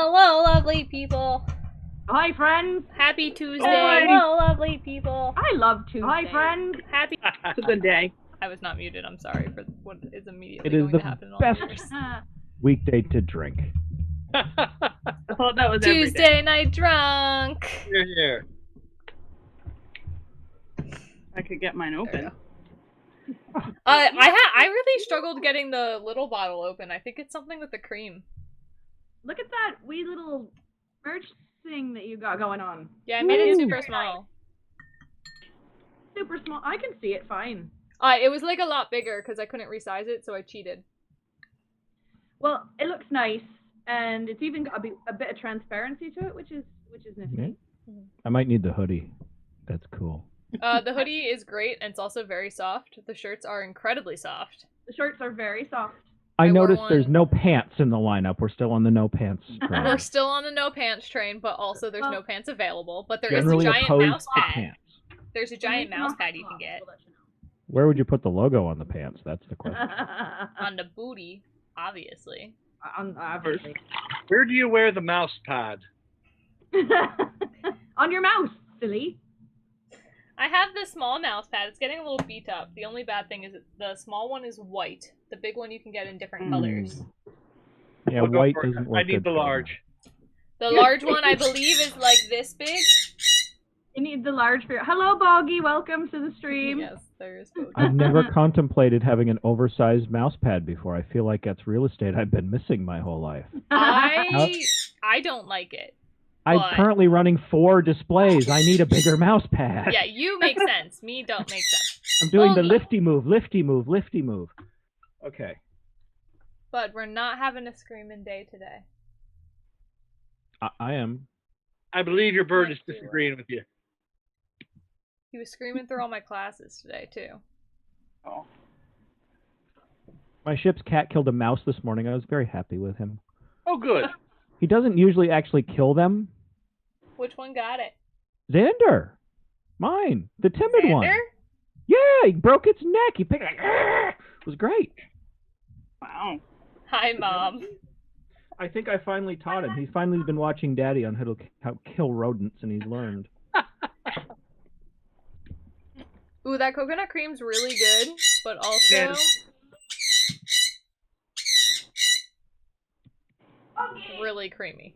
Hello, lovely people. Hi, friends. Happy Tuesday. Hi. Hello, lovely people. I love Tuesday. Hi, friends. Happy. It's a good day. I was not muted. I'm sorry for what is immediately It is going the to happen in all best years. weekday to drink. I thought that was every day. Tuesday night drunk. Here. I could get mine open. I really struggled getting the little bottle open. I think it's something with the cream. Look at that wee little merch thing that you got going on. Yeah, I made it Ooh. super small. Super small. I can see it fine. It was like a lot bigger because I couldn't resize it, so I cheated. Well, it looks nice, and it's even got a bit of transparency to it, which is nifty. Yeah. I might need the hoodie. That's cool. The hoodie is great, and it's also very soft. The shirts are incredibly soft. The shirts are very soft. I I wore noticed there's one. no pants in the lineup. We're still on the no pants train. We're still on the no pants train, but also there's no pants available. But there Generally is a giant opposed mouse to pad. pants. There's a giant mouse pad you can get. Where would you put the logo on the pants? That's the question. On the booty, obviously. Obviously. Where do you wear the mouse pad? On your mouse, silly. I have the small mouse pad. It's getting a little beat up. The only bad thing is that the small one is white. The big one you can get in different colors. Yeah, I'll go white for it. doesn't work I need good the for me. large. The large one, I believe, is like this big. You need the large beer. Hello, Boggy. Welcome to the stream. Yes, there's both. I've never contemplated having an oversized mouse pad before. I feel like that's real estate I've been missing my whole life. I don't like it. I'm But- currently running 4 displays. I need a bigger mouse pad. Yeah, you make sense. Me don't make sense. I'm doing the Bogey. lifty move, lifty move, lifty move. Okay. But we're not having a screaming day today. I am. I believe your bird is Thank you. disagreeing with you. He was screaming through all my classes today, too. Oh. My ship's cat killed a mouse this morning. I was very happy with him. Oh, good. He doesn't usually actually kill them. Which one got it? Xander. Mine. The timid one. Xander? Yeah, he broke its neck. He picked it. It was great. Wow. Hi, Mom. I think I finally taught him. He's finally been watching Daddy on how to kill rodents, and he's learned. Ooh, that coconut cream's really good, but also... Yeah. really creamy.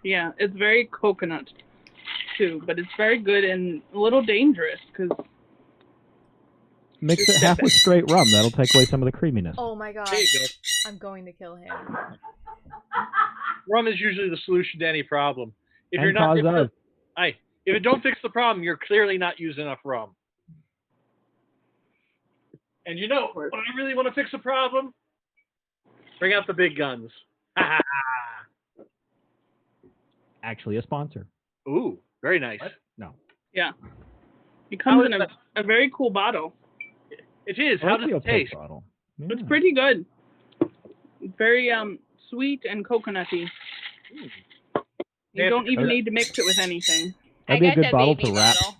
Yeah, it's very coconut, too, but it's very good and a little dangerous, because... Mix it half with straight rum. That'll take away some of the creaminess. Oh my god. There you go. I'm going to kill him. Rum is usually the solution to any problem. If And you're not, cause of. if it don't fix the problem, you're clearly not using enough rum. And you know, when I really want to fix a problem, bring out the big guns. Actually a sponsor. Ooh, very nice. No. Yeah. It How comes is in that? a very cool bottle. It is. How does Hopefully it taste? bottle. It's Yeah. pretty good. It's very sweet and coconutty. You don't even need to mix it with anything. That'd be a I got good that bottle baby to wrap. bottle.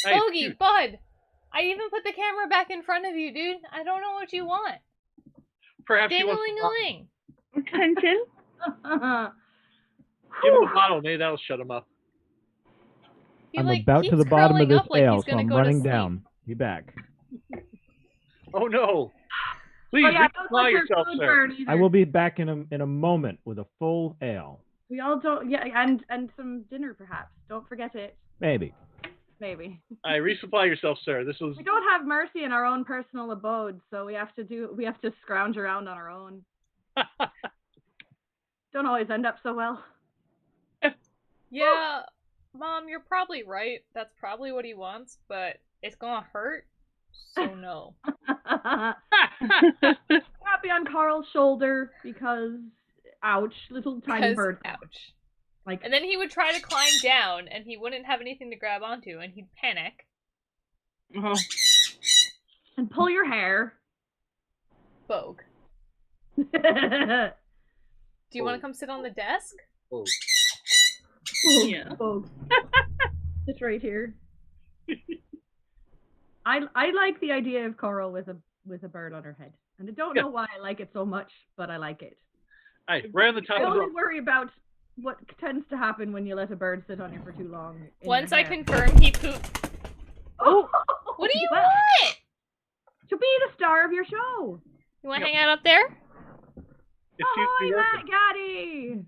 Hey, Bogey, bud! I even put the camera back in front of you, dude. I don't know what you want. perhaps you want Ding-a-ling-a-ling. Attention. give him a bottle. Maybe that'll shut him up. He, I'm like, about to keeps the bottom of curling this up like ale, he's so gonna I'm go to running sleep. down. Be back. Oh no! Please Oh, yeah, don't resupply let your yourself, food sir. burn either. I will be back in a moment with a full ale. We all don't, yeah, and some dinner perhaps. Don't forget it. Maybe. Maybe. I resupply yourself, sir. This was We don't have mercy in our own personal abode, so we have to scrounge around on our own. Don't always end up so well. Yeah, Mom, you're probably right. That's probably what he wants, but it's gonna hurt, so no. Happy on Carl's shoulder because, ouch, little tiny 'Cause, bird. ouch. Like, And then he would try to climb down, and he wouldn't have anything to grab onto, and he'd panic. oh. And pull your hair. Bogue. Do you want to come sit on the desk? oh. Yeah. It's right here. I like the idea of Coral with a bird on her head. And I don't know why I like it so much, but I like it. Hey, right on the top I of the... only worry about what tends to happen when you let a bird sit on you for too long. Once I confirm he pooped. Oh! What do you Well, want? to be the star of your show. You want to hang out up there? If Ahoy, Matt Gaddy!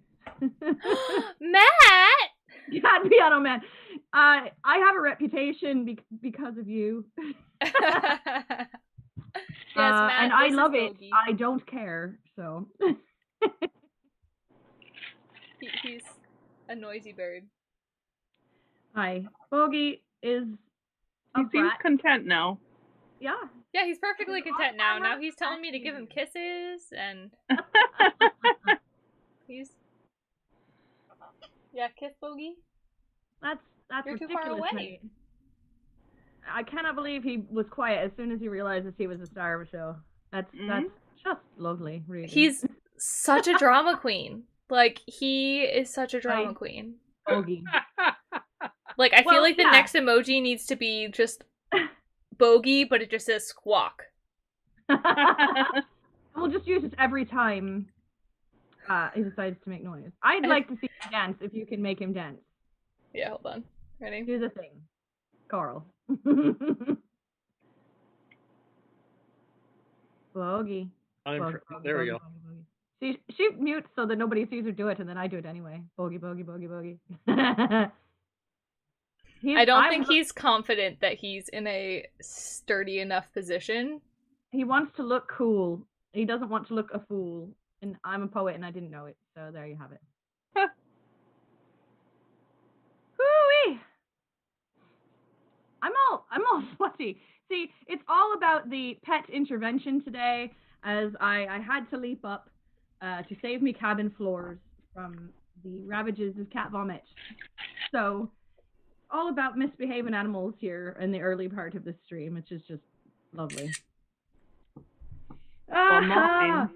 Matt! God, piano man. I have a reputation because of you. Yes, Matt, and I this love is it. Bogey. I don't care, so. He's a noisy bird. Hi. Bogey is a He seems brat. content now. Yeah. Yeah, he's perfectly content now. Now he's telling me to give him kisses, and he's... Yeah, kiss Bogey. That's You're too ridiculous, far away. mate. I cannot believe he was quiet as soon as he realizes he was a star of a show. That's just lovely, really. He's such a drama queen. Like, he is such a drama queen. Bogey. Like, I feel like the yeah. next emoji needs to be just Bogey, but it just says squawk. We'll just use it every time he decides to make noise. I'd like to see him dance if you can make him dance. Yeah, hold on. Ready? Here's the thing. Koral. Bogey. There we go. See, she mutes so that nobody sees her do it, and then I do it anyway. Bogey, bogey, bogey, bogey. I don't think he's confident that he's in a sturdy enough position. He wants to look cool. He doesn't want to look a fool. And I'm a poet, and I didn't know it, so there you have it. Woo-wee! I'm all sweaty. See, it's all about the pet intervention today, as I had to leap up to save me cabin floors from the ravages of cat vomit. So, all about misbehaving animals here in the early part of the stream, which is just lovely. Mine.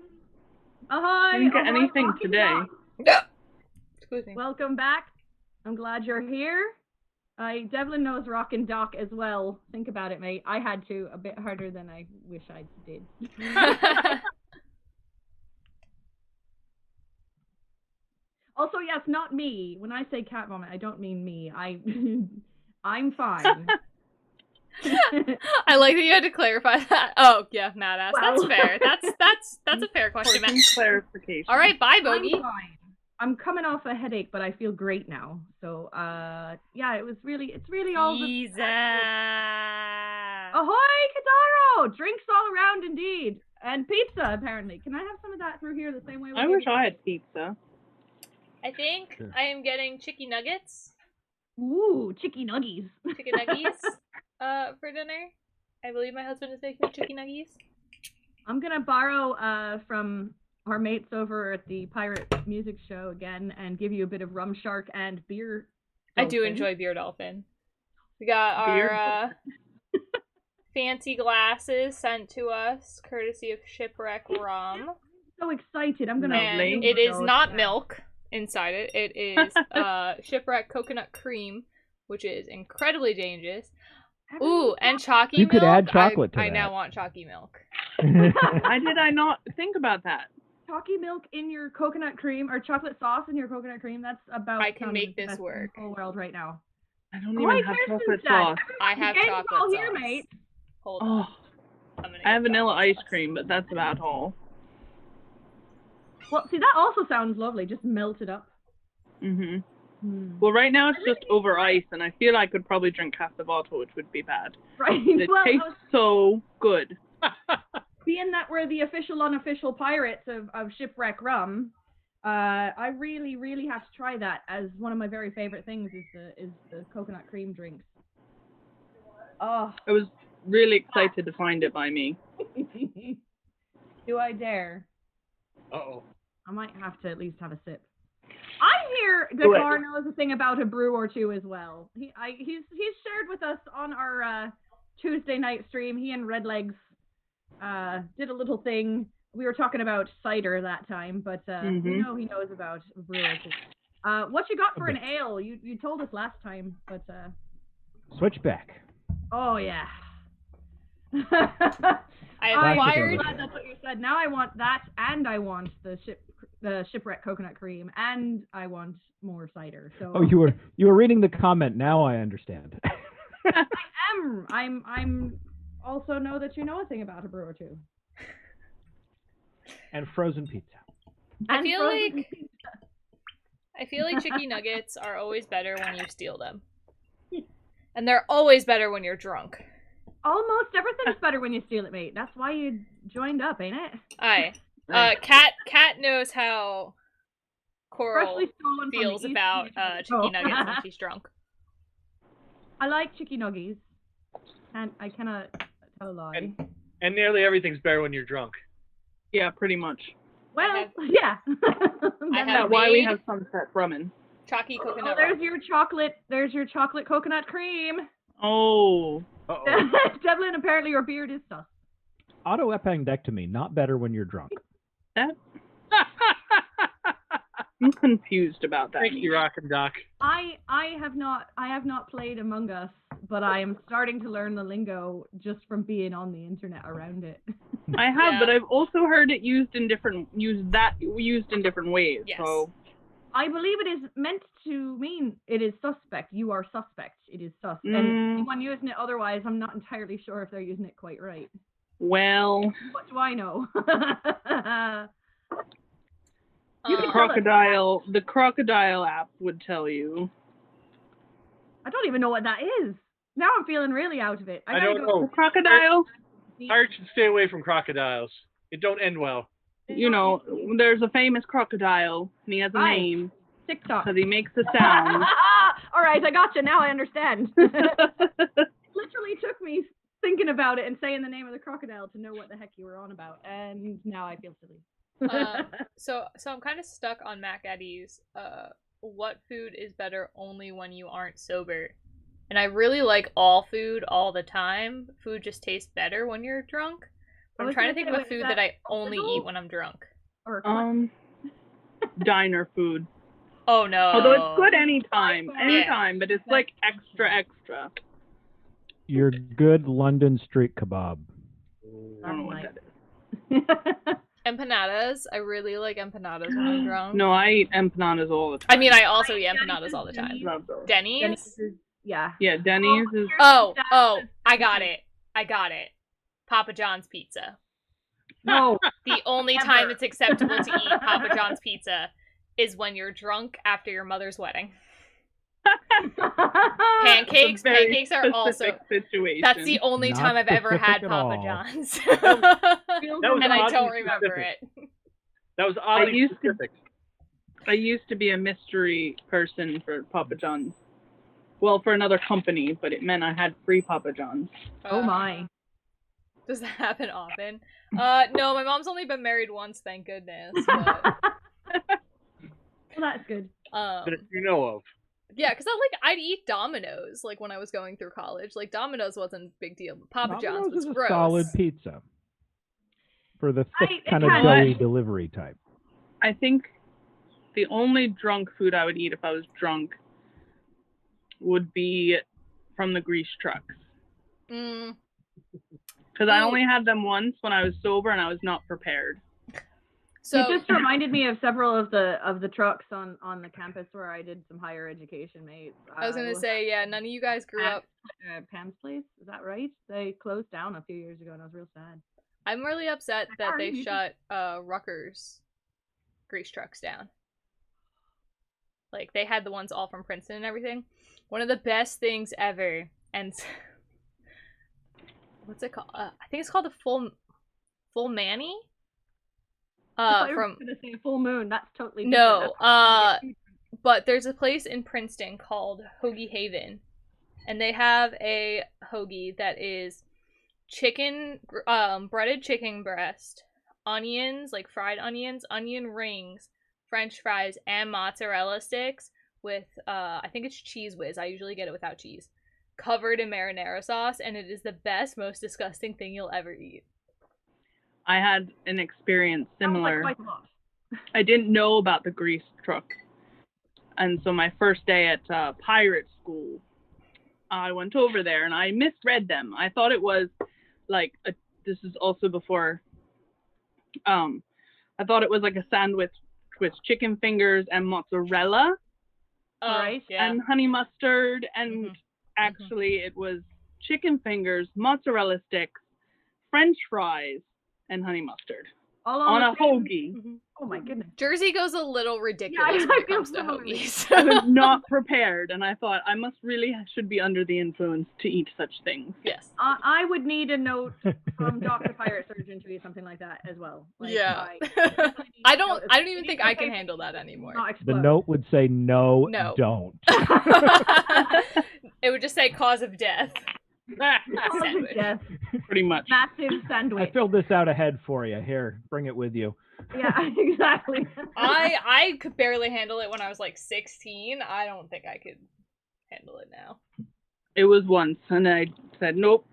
Ahoy! Didn't get ahoy, anything Rocky today. Dock. Excuse me. Welcome back. I'm glad you're here. Devlin knows Rockin' Dock as well. Think about it, mate. I had to a bit harder than I wish I did. Also, yes, not me. When I say cat vomit, I don't mean me. I'm fine. I like that you had to clarify that. Oh, yeah, Matt asked. Well. That's fair. That's a fair question, Matt. Clarification. All right, bye, Bogey. I'm fine. I'm coming off a headache, but I feel great now. So, yeah, it's really all Jesus. Ahoy, Kadaro! Drinks all around indeed. And pizza, apparently. Can I have some of that through here the same way? I wish I had pizza. I think Sure. I am getting chicky nuggets. Ooh, chicky nuggies. Chicken nuggies for dinner. I believe my husband is making chicky nuggies. I'm gonna borrow from our mates over at the Pirate Music Show again and give you a bit of Rum Shark and Beer I do Dolphin. enjoy beer dolphin. We got our fancy glasses sent to us, courtesy of Shipwreck Rum. So excited. I'm gonna And Lovely. it is not milk inside it. It is Shipwreck coconut cream, which is incredibly dangerous. Ooh, and chalky You milk. could add chocolate to I now that. want chalky milk. Why did I not think about that? Chalky milk in your coconut cream or chocolate sauce in your coconut cream. That's about I can some make of the this best work. in the whole world right now. I don't Ahoy, even have Kirsten's chocolate dead. sauce. I have Game's chocolate all here, sauce. mate. Hold Oh, on. I'm gonna I have get vanilla chocolate ice sauce. cream, but that's about all. Well, see, that also sounds lovely. Just melt it up. Mhm. Well, right now it's just over ice, and I feel I could probably drink half the bottle, which would be bad. Right. It Well, tastes so good. being that we're the official, unofficial pirates of Shipwreck Rum, I really have to try that, as one of my very favorite things is the coconut cream drinks. Oh, I was really excited to find it by me. do I dare? Uh-oh. I might have to at least have a sip. I hear Do it. Dakkar knows a thing about a brew or two as well. He's shared with us on our Tuesday night stream. He and Redlegs did a little thing. We were talking about cider that time, but we know he knows about a brew or two. What you got for an ale? You told us last time, but Switchback. oh yeah. I I'm acquired. glad that's what you said. Now I want that, and I want the shipwreck coconut cream, and I want more cider. So Oh, you were reading the comment. Now I understand. I'm also know that you know a thing about a brew or two. And frozen pizza. I feel like chicken nuggets are always better when you steal them. And they're always better when you're drunk. Almost everything's better when you steal it, mate. That's why you joined up, ain't it? Aye. Kat knows how Koral Freshly stolen feels from the about East chicken nuggets when she's drunk. I like chicken nuggies. And I cannot tell a lie. And nearly everything's better when you're drunk. Yeah, pretty much. Well, yeah. have Why we made- have Sunset Rummin. Chalky Oh, coconut. there's your chocolate coconut cream. Oh. Uh-oh. Devlin, apparently your beard is sus. Autoepengectomy, not better when you're drunk. That. I'm confused about that. Thank you, Rock and Doc. I have not played Among Us, but I am starting to learn the lingo just from being on the internet around it. I have, Yeah. but I've also heard it used in different ways. Yes. So I believe it is meant to mean it is suspect. You are suspect. It is sus. And anyone using it otherwise, I'm not entirely sure if they're using it quite right. well, What do I know? the crocodile app would tell you. I don't even know what that is. Now I'm feeling really out of it. I gotta don't go. know. Crocodile, Pirates should stay away from crocodiles. It don't end well. you know, there's a famous crocodile, and he has a Right. name TikTok. because he makes a sound. All right, I gotcha. Now I understand. It literally took me thinking about it and saying the name of the crocodile to know what the heck you were on about, and now I feel silly. So I'm kind of stuck on Mac Eddie's what food is better only when you aren't sober. And I really like all food all the time. Food just tastes better when you're drunk. But I'm trying to think of a food that I only eat when I'm drunk. Or Diner food. Oh no. Although it's good anytime, Yeah. but it's like extra. Your good London street kebab. I don't know what that is. Empanadas. I really like empanadas when I'm drunk. No, I eat empanadas all the time. I mean, I also eat empanadas all the time. Love those. Denny's? Yeah. Yeah, Denny's is. Oh, I got it. Papa John's pizza. No. The only time it's acceptable to eat Papa John's pizza is when you're drunk after your mother's wedding. Pancakes. Pancakes are also. Situation. That's the only Not time I've ever had specific at Papa all. John's. was And I oddly don't remember specific. it. That was oddly used to- specific. I used to be a mystery person for Papa John's. Well, for another company, but it meant I had free Papa John's. Oh my. Does that happen often? No, my mom's only been married once, thank goodness. But, Well, that's good. That you know of. yeah, because I'd eat Domino's like when I was going through college. Like Domino's wasn't a big deal, but Papa John's Domino's was is a gross. solid pizza. For the thick It kind of kinda- doughy delivery type. I think the only drunk food I would eat if I was drunk would be from the grease trucks. Mm. Because I Ooh. only had them once when I was sober and I was not prepared. So it just reminded me of several of the trucks on the campus where I did some higher education, mate. I was gonna say, yeah, none of you guys grew up. Pam's place, is that right? They closed down a few years ago, and I was real sad. I'm really upset that they Sorry. shut Rutgers grease trucks down. Like they had the ones all from Princeton and everything. One of the best things ever, and what's it called? I think it's called the Full Manny. I thought you were From gonna say Full Moon. That's totally no, different. That's- but there's a place in Princeton called Hoagie Haven, and they have a hoagie that is chicken, breaded chicken breast, onions, like fried onions, onion rings, French fries, and mozzarella sticks with I think it's Cheese Whiz. I usually get it without cheese, covered in marinara sauce, and it is the best, most disgusting thing you'll ever eat. I had an experience sounds like similar. quite a lot. I didn't know about the grease truck. And so my first day at pirate school, I went over there and I misread them. I thought it was like this is also before. I thought it was like a sandwich with chicken fingers and mozzarella Alright. Yeah. and honey mustard, and actually it was chicken fingers, mozzarella sticks, French fries, and honey mustard All on the a same- hoagie. Oh my goodness. Jersey goes a little ridiculous I when it feel comes to similarly. hoagies. I was not prepared, and I thought I should be under the influence to eat such things. Yes. I would need a note from Dr. Pirate Surgeon to eat something like that as well. Like, Yeah. I I don't even think I can handle that anymore. Not The explode. note would say no, No. don't. It would just say cause of death. Sandwich. Yes. Pretty much. Massive sandwich. I filled this out ahead for you. Here, bring it with you. Yeah, exactly. I could barely handle it when I was like 16. I don't think I could handle it now. It was once, and I said nope.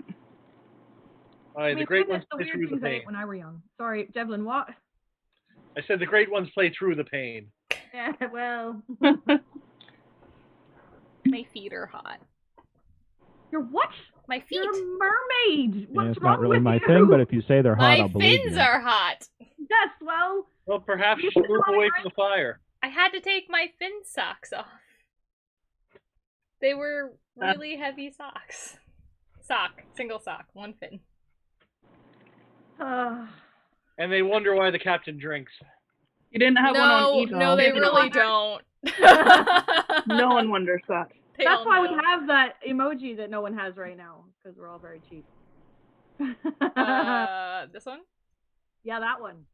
All right, I mean, the great goodness, ones the play weird through the things I pain. ate when I were young. Sorry, Devlin, what? I said the great ones play through the pain. Yeah, well. My feet are hot. You're what? My feet. You're a mermaid. What's Yeah, it's wrong not really with my you? thing, but if you say they're hot, My I'll believe fins you. are hot. Yes, well. Well, perhaps You you should should move try away your- from the fire. I had to take my fin socks off. They were really heavy socks. Single sock, one fin. And they wonder why the captain drinks. You didn't have one on No, either. no, they Didn't really wonder. don't. No one wonders that. They That's all why we know. have that emoji that no one has right now, because we're all very cheap. This one? Yeah, that one.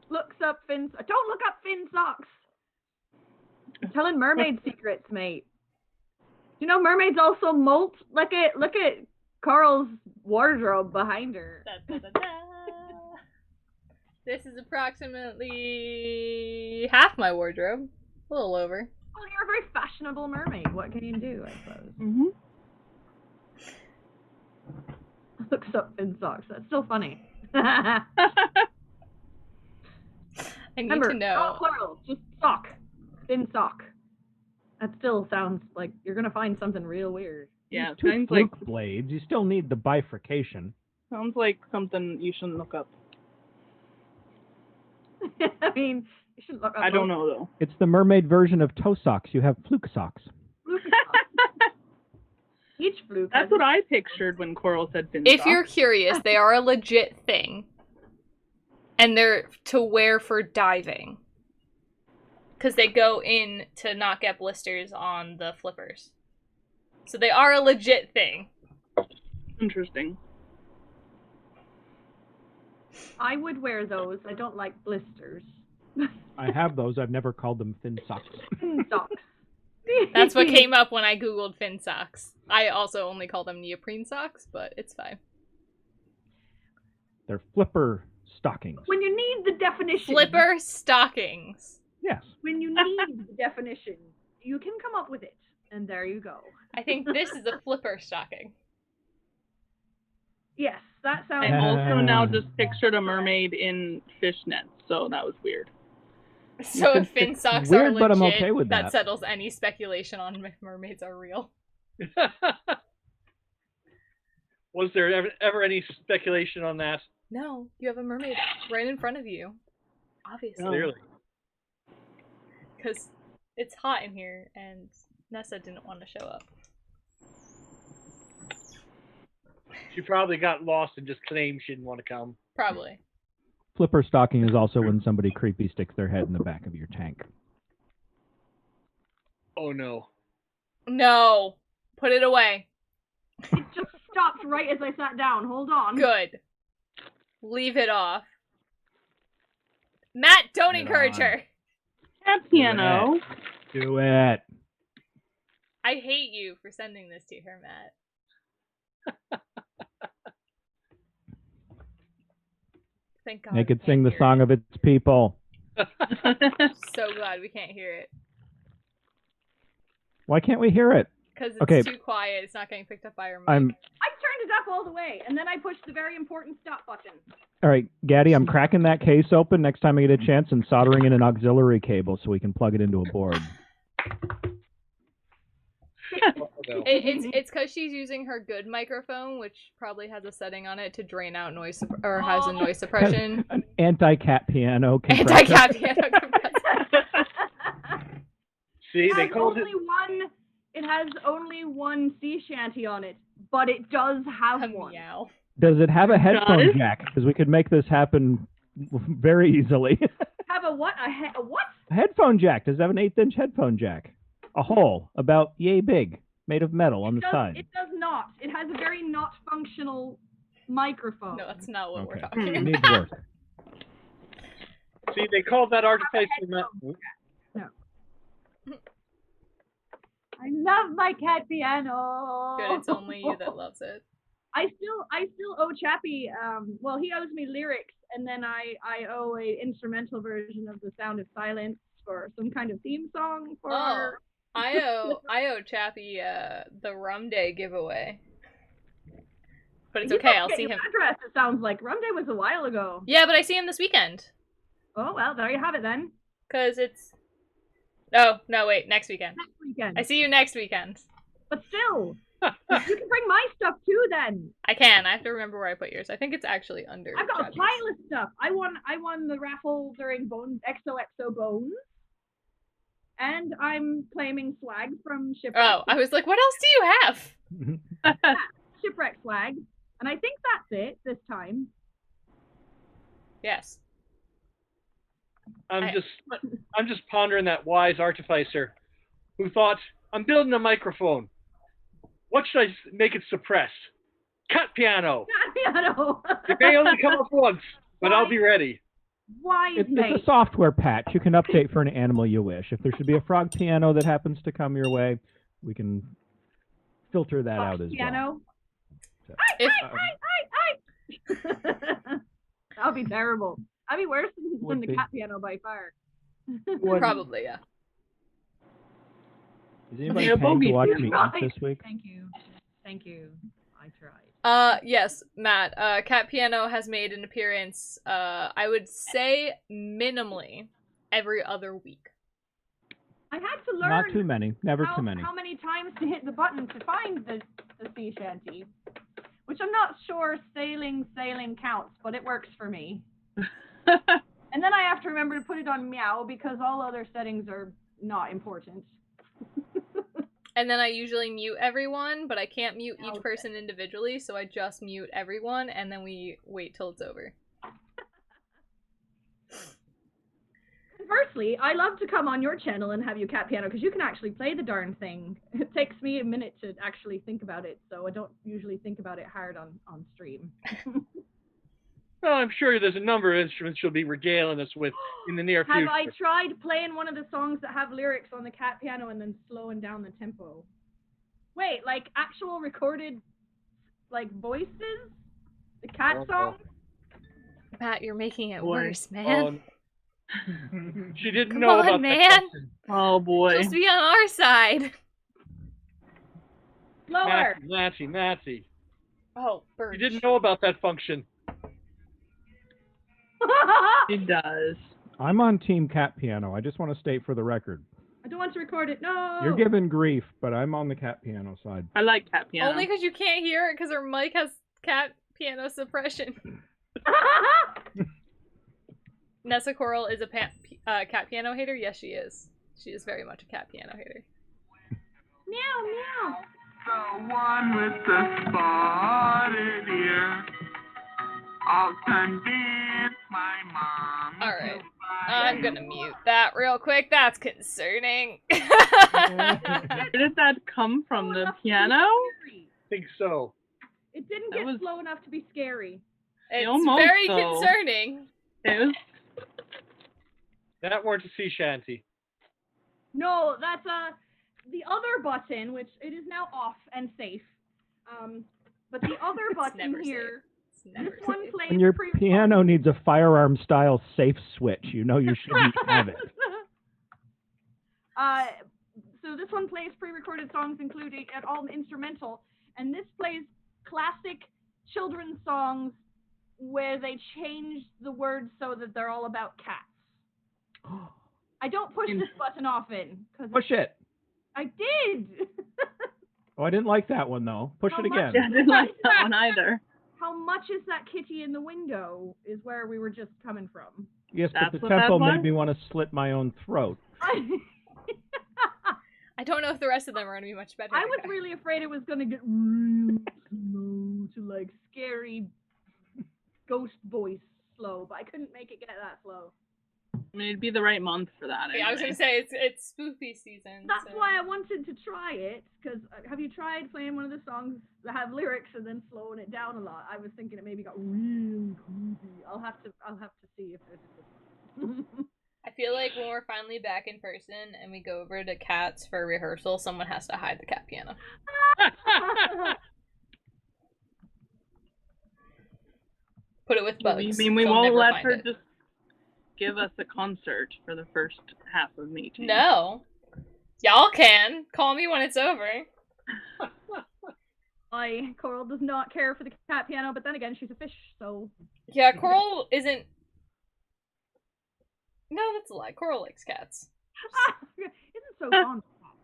Looks up fin. Don't look up fin socks. I'm telling mermaid secrets, mate. You know, mermaids also molt. Look at Coral's wardrobe behind her. Da, da, da, da. This is approximately half my wardrobe. A little over. Well, you're a very fashionable mermaid. What can you do, I suppose? Mm-hmm. Looks up fin socks. That's still funny. I need Remember, to know. not plural, just sock. Fin sock. That still sounds like you're gonna find something real weird. Yeah, Two sounds like fluke blades. You still need the bifurcation. something you shouldn't look up. I mean, you shouldn't look up. I don't know though. It's the mermaid version of toe socks. You have fluke socks. Fluke socks. Each fluke. That's has what I pictured when Koral said fin If socks. you're curious, they are a legit thing. And they're to wear for diving. Because they go in to not get blisters on the flippers. So they are a legit thing. Interesting. I would wear those. I don't like blisters. I have those. I've never called them fin socks. Fin socks. That's what came up when I googled fin socks. I also only call them neoprene socks, but it's fine. They're flipper stockings. When you need the definition. Flipper stockings. Yes. When you need the definition, you can come up with it. And there you go. I think this is a flipper stocking. Yes, that sounds. I also now just pictured a mermaid in fishnets, so that was weird. So if fin socks are weird, legit, but I'm okay with that. settles any speculation on if mermaids are real. Was there ever any speculation on that? No, you have a mermaid right in front of you. Obviously. Clearly. Because it's hot in here and Nessa didn't want to show up. She probably got lost and just claimed she didn't want to come. Probably. Flipper stocking is also when somebody creepy sticks their head in the back of your tank. Oh no. No! Put it away. It just stopped right as I sat down. Hold on. Good. Leave it off. Matt, don't Leave it encourage on. her. That piano. Do it. I hate you for sending this to her, Matt. Thank God. Make we it sing can't the hear song it. of its people. So glad we can't hear it. Why can't we hear it? Because it's Okay. too quiet. It's not getting picked up by her mic. I turned it up all the way, and then I pushed the very important stop button. All right, Gaddy, I'm cracking that case open next time I get a chance and soldering in an auxiliary cable so we can plug it into a board. though. It's because she's using her good microphone, which probably has a setting on it to drain out noise or has a noise suppression. An anti-cat piano compressor. Anti-cat piano compressor. See, they called it. It has only one sea shanty on it, but it does have one. Meow. Does it have a headphone jack? Because we could make this happen very easily. Have a what? A what? A headphone jack. Does it have an 1/8-inch headphone jack? A hole about yay big, made of metal on the side. It does not. It has a very not functional microphone. No, that's not what we're Okay. talking It about. needs work. See, they called that artificer. I love my cat piano. Good, it's only you that loves it. I still owe Chappie. Well, he owes me lyrics, and then I owe a instrumental version of The Sound of Silence for some kind of theme song for. Oh, I owe Chappie the Rum Day giveaway. But it's okay, I'll see him. Address. It sounds like Rum Day was a while ago. Yeah, but I see him this weekend. Oh well, there you have it then. 'Cause it's. Oh no, wait, next weekend. Next weekend. I see you next weekend. But still, you can bring my stuff too then. I can. I have to remember where I put yours. I think it's actually under. I've got Chappie's. a pile of stuff. I won the raffle during XOXO Bones. And I'm claiming swag from Shipwreck. Oh, I was like, what else do you have? Shipwreck swag. And I think that's it this time. Yes. I'm just pondering that wise artificer who thought, I'm building a microphone. What should I make it suppress? Cat piano. Cat piano. It may only come up once, but I'll be ready. Wise It's mate. a software patch. You can update for an animal you wish. If there should be a frog piano that happens to come your way, we can filter that out as piano. well. If, That would be terrible. That'd be worse than Would the be. cat piano by far. probably, yeah. Is anybody Yeah, paying to Bogey. watch me Right. eat this week? Thank you. Thank you. I tried. Yes, Matt. Cat Piano has made an appearance, I would say minimally every other week. I had to learn Not too many. Never too many. how many times to hit the button to find the sea shanty. Which I'm not sure sailing counts, but it works for me. And then I have to remember to put it on meow because all other settings are not important. And then I usually mute everyone, but I can't mute each Okay. person individually, so I just mute everyone, and then we wait till it's over. Conversely, I love to come on your channel and have you cat piano because you can actually play the darn thing. It takes me a minute to actually think about it, so I don't usually think about it hard on stream. Well, I'm sure there's a number of instruments she'll be regaling us with in the near future. Have I tried playing one of the songs that have lyrics on the cat piano and then slowing down the tempo? Wait, like actual recorded, like voices? The cat song? Matt, you're making it Boy. worse, man. She didn't Come know on, about man. that function. Oh boy. Just be on our side. Slower! Nancy. Oh, bird. You didn't know about that function. It does. I'm on Team Cat Piano. I just want to state for the record. I don't want to record it, no! You're giving grief, but I'm on the cat piano side. I like cat piano. Only because you can't hear it because her mic has cat piano suppression. Nessa Koral is a cat piano hater? Yes, she is. She is very much a cat piano hater. Meow, meow. The one with the spotted ear. All convinced my mom. Alright. I'm gonna mute that real quick. That's concerning. Where did that come from? The piano? I think so. It didn't That get was- slow enough to be scary. It's Almost, very though. concerning. It was. That weren't a sea shanty. No, that's the other button, which it is now off and safe. But the other It's button never here, It's never this one safe. plays When your pre-recorded. piano needs a firearm-style safe switch, you know you shouldn't have it. So this one plays pre-recorded songs, including and all instrumental, and this plays classic children's songs where they change the words so that they're all about cats. I don't push this button often because Push it. I did. Oh, I didn't like that one, though. Push How it again. Yeah, I didn't like that one either. How much is that kitty in the window is where we were just coming from. Yes, That's but the what that tempo was? made me want to slit my own throat. I don't know if the rest of them are going to be much better. I was really afraid it was going to get real slow to like scary ghost voice slow, but I couldn't make it get that slow. I mean, it'd be the right month for that. Yeah, I was anyway. going to say, it's spooky season. That's so. why I wanted to try it, because have you tried playing one of the songs that have lyrics and then slowing it down a lot? I was thinking it maybe got really creepy. I'll have to see if there's a good one. I feel like when we're finally back in person and we go over to Cat's for rehearsal, someone has to hide the cat piano. Put it with bugs. You mean we so won't never let find her it. just give us a concert for the first half of meeting? No. Y'all can. Call me when it's over. Coral does not care for the cat piano, but then again, she's a fish, so... Yeah, Koral isn't... No, that's a lie. Koral likes cats. Isn't so fond of cats.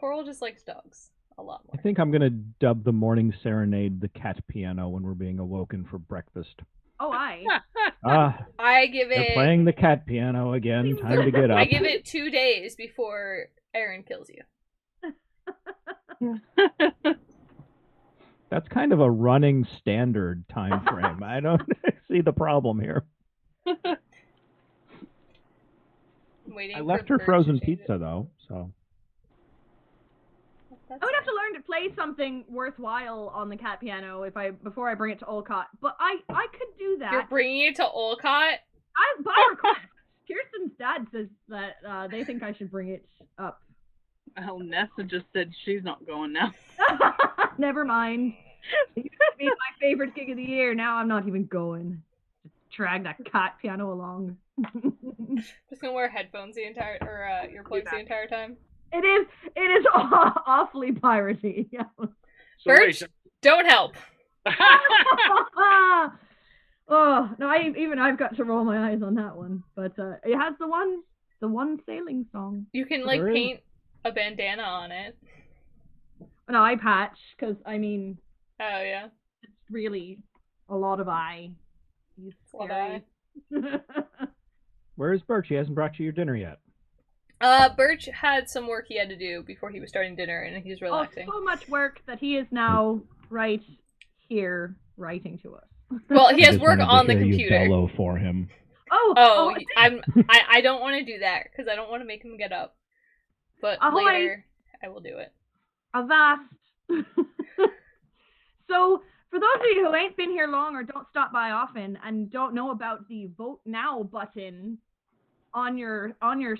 Koral just likes dogs a lot I more. think I'm going to dub the morning serenade the cat piano when we're being awoken for breakfast. Oh, aye. Ah, I give they're it... playing the cat piano again. Time to get up. I give it 2 days before Aaron kills you. That's kind of a running standard time frame. I don't see the problem here. Waiting I left for her Bird to frozen change pizza, it. though, so... That's I would have fine. to learn to play something worthwhile on the cat piano before I bring it to Olcott. But I could do that. You're bringing it to Olcott? By request. Kirsten's dad says that they think I should bring it up. Well, Nessa just said she's not going now. Never mind. It used to be my favorite gig of the year. Now I'm not even going. Just drag that cat piano along. Just gonna wear headphones the entire, or earplugs the entire time? It is awfully piratey. Yeah. So Birch, wait, don't help. Oh no! I've got to roll my eyes on that one, but it has the one sailing song. You can like There is- paint a bandana on it. An eye patch, because I mean, Oh yeah. it's really a lot of eye. He's It's a lot of scary. Where is Birch? He hasn't brought you your dinner yet. Birch had some work he had to do before he was starting dinner, and he's relaxing. Oh, so much work that he is now right here writing to us. Well, he I has just work wanted to on the hear you computer. bellow for him. Oh, I I don't want to do that because I don't want to make him get up. But Ahoy. later, I will do it. Avast. So, for those of you who ain't been here long or don't stop by often and don't know about the Vote Now button on your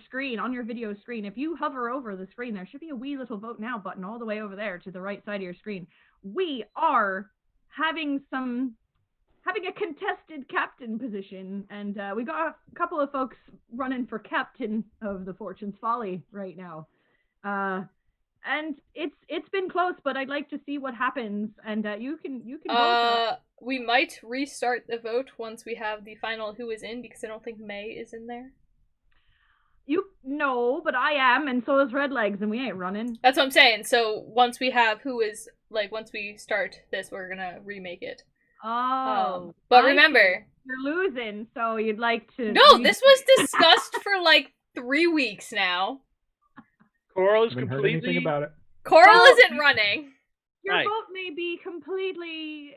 screen, on your video screen, if you hover over the screen, there should be a wee little Vote Now button all the way over there to the right side of your screen. We are having a contested captain position, and we got a couple of folks running for captain of the Fortune's Folly right now. And it's been close, but I'd like to see what happens. And you can vote. We might restart the vote once we have the final who is in, because I don't think May is in there. You know, but I am, and so is Redlegs, and we ain't running. That's what I'm saying. So once we have who is, like, once we start this, we're gonna remake it. Oh, But I remember, you're losing, so you'd like to. no, this was discussed for like 3 weeks now. Coral is Haven't heard anything completely. about it. Coral Oh. isn't running. Your Right. vote may be completely.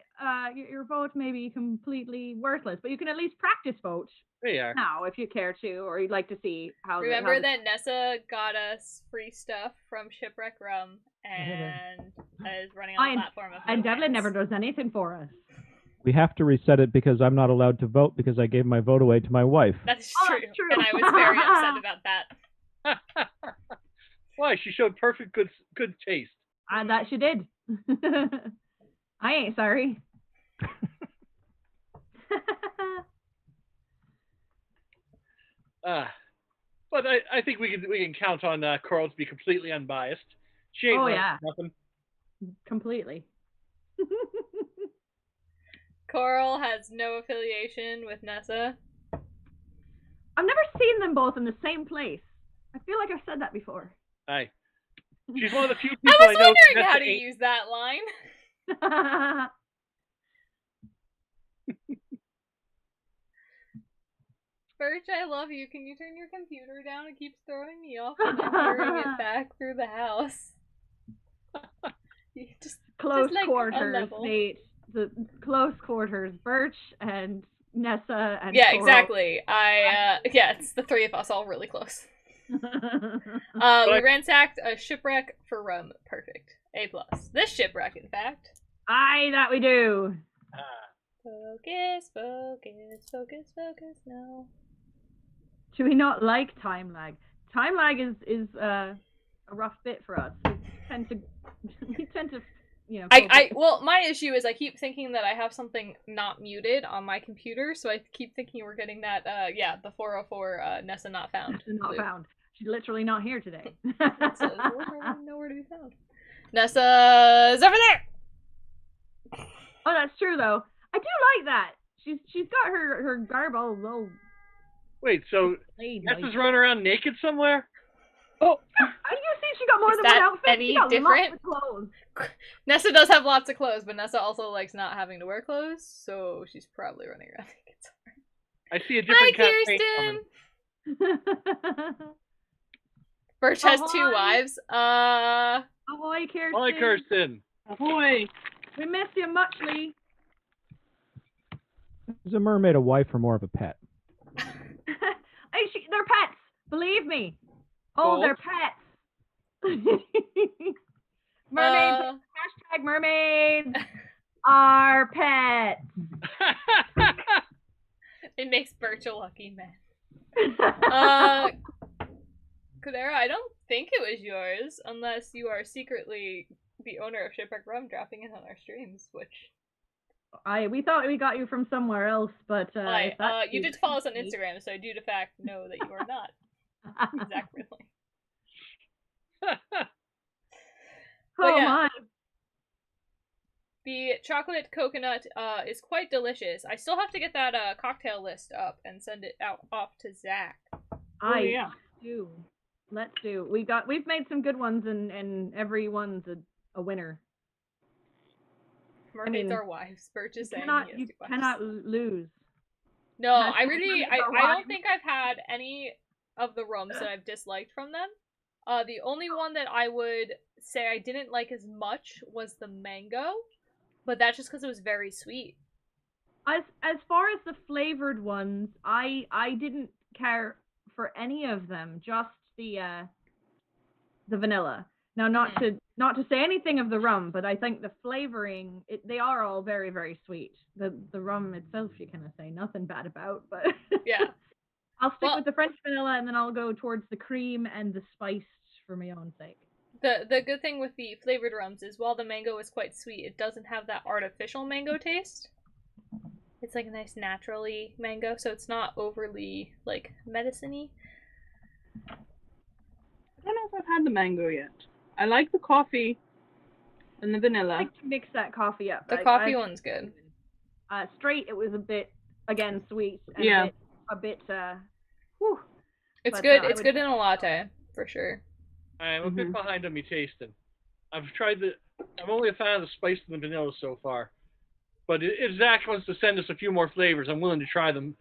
Your vote may be completely worthless, but you can at least practice vote They are. now if you care to, or you'd like to see how. Remember that Nessa got us free stuff from Shipwreck Rum and is running on the platform of And Devlin Romance. never does anything for us. We have to reset it because I'm not allowed to vote because I gave my vote away to my wife. That's Oh, true. that's true. And I was very upset about that. Why? She showed perfect good taste. And that she did. I ain't sorry. But I think we can count on Coral to be completely unbiased. She ain't Oh, running yeah. nothing. Completely. Coral has no affiliation with Nessa. I've never seen them both in the same place. I feel like I've said that before. Aye. She's one of the few I people was I know. wondering how Nessa to ain't- use that line. Birch, I love you. Can you turn your computer down? It keeps throwing me off and I'm hearing it back through the house. Just Close like, quarters, unlevel. Nate. The close quarters. Birch and Nessa and Yeah, Koral. exactly. Yeah, it's the three of us all really close. We ransacked a shipwreck for rum. Perfect. A+. This shipwreck, in fact. Aye, that we do. Focus, focus, focus, focus, no. Do we not like time lag? Time lag is a rough bit for us. We tend to Well, my issue is I keep thinking that I have something not muted on my computer, so I keep thinking we're getting that, the 404 Nessa not found. Nessa not found. She's literally not here today. Nessa's nowhere to be found. Nessa's over there! Oh, that's true though. I do like that. She's got her garb all Wait, so laid. Nessa's running around naked somewhere? Oh, you see, she got more Is than that one outfit. any She got different? lots of clothes. Nessa does have lots of clothes, but Nessa also likes not having to wear clothes, so she's probably running around naked somewhere. I see a different Hi, campaign Kirsten! Birch has two Ahoy. wives. Ahoy, Kirsten. Hi, Kirsten. Ahoy! We miss you muchly. Is a mermaid a wife or more of a pet? They're pets. Believe me. Oh, they're pets. Mermaids. Hashtag mermaids are pets. It makes Birch a lucky man. Kudera, I don't think it was yours, unless you are secretly the owner of Shipwreck Rum dropping in on our streams, which... We thought we got you from somewhere else, but you did follow us on Instagram, so I do de fact know that you are not. Exactly. Oh my. The chocolate coconut is quite delicious. I still have to get that cocktail list up and send it out off to Zach. Yeah. Let's do. We've made some good ones, and every one's a winner. Mermaids are wives. Birch is saying You cannot lose. No, That's I wives. don't think I've had any of the rums that I've disliked from them. The only one that I would say I didn't like as much was the mango, but that's just because it was very sweet. As far as the flavored ones, I didn't care for any of them. Just the vanilla. Now, not to say anything of the rum, but I think the flavoring, they are all very, very sweet. The rum itself, you kind of say nothing bad about, but yeah, I'll stick with the French vanilla, and then I'll go towards the cream and the spice for my own sake. The good thing with the flavored rums is while the mango is quite sweet, it doesn't have that artificial mango taste. It's like a nice naturally mango, so it's not overly like medicine-y. I don't know if I've had the mango yet. I like the coffee and the vanilla. I like to mix that coffee up. The coffee one's good. Straight, it was a bit, again, sweet. And Yeah. A bit, whew. It's good. It's good in a latte, for sure. I'm a bit behind on me tasting. I'm only a fan of the spice and the vanilla so far. But if Zach wants to send us a few more flavors, I'm willing to try them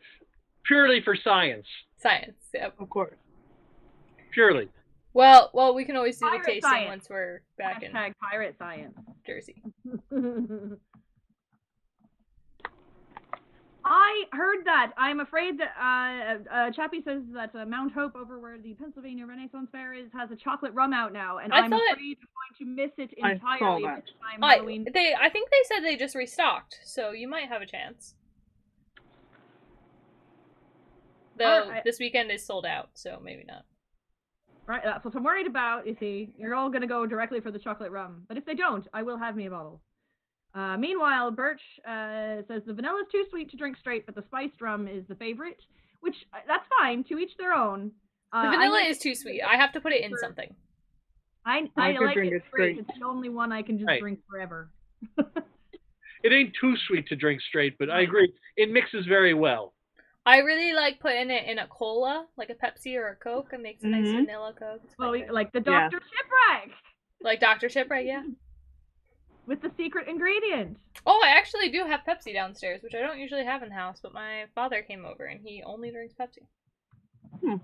purely for science. Science, yep. Of course. Purely. Well, we can always do the Pirate tasting science. once we're back in Pirate science. Jersey. I heard that. I'm afraid that Chappie says that Mount Hope, over where the Pennsylvania Renaissance Fair is, has a chocolate rum out now, and I'm afraid I'm going to miss it entirely that. this time Halloween. I think they said they just restocked, so you might have a chance. Though this weekend is sold out, so maybe not. Right, that's what I'm worried about, you see. You're all going to go directly for the chocolate rum. But if they don't, I will have me a bottle. Meanwhile, Birch says the vanilla is too sweet to drink straight, but the spiced rum is the favorite. Which, that's fine, to each their own. The vanilla is too sweet. I have to put it in something. I like it straight. It's the only one I can just drink forever. It ain't too sweet to drink straight, but I agree. It mixes very well. I really like putting it in a cola, like a Pepsi or a Coke. It makes a nice vanilla Coke. Well, like the Dr. Shipwreck. Like Dr. Shipwright, yeah. With the secret ingredient. Oh, I actually do have Pepsi downstairs, which I don't usually have in the house, but my father came over and he only drinks Pepsi.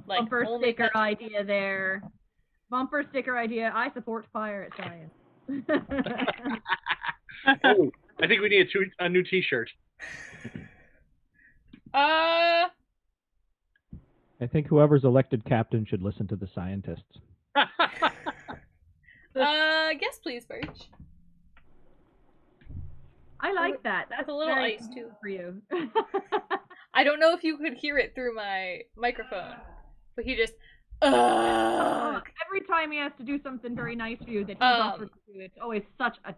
Like, Bumper only sticker Pepsi. idea there. Bumper sticker idea. I support pirate science. Oh, I think we need a new T-shirt. I think whoever's elected captain should listen to the scientists. Yes, please, Birch. I like that. That's a little very ice, cool too. for you. I don't know if you could hear it through my microphone, but he just, Every time he has to do something very nice for you that he's offered to do, it's always such a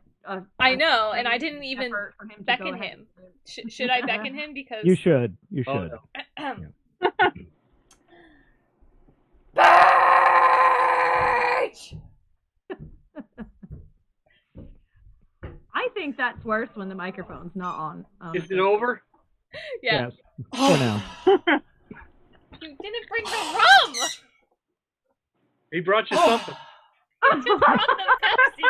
I know, and I didn't even effort for him to beckon go ahead. him. Should I beckon him? Because You should. You Oh, should. no. Birch! I think that's worse when the microphone's not on. Is it over? Yeah. Yes. For now. You didn't bring the rum! He brought you something. Just brought the Pepsi. I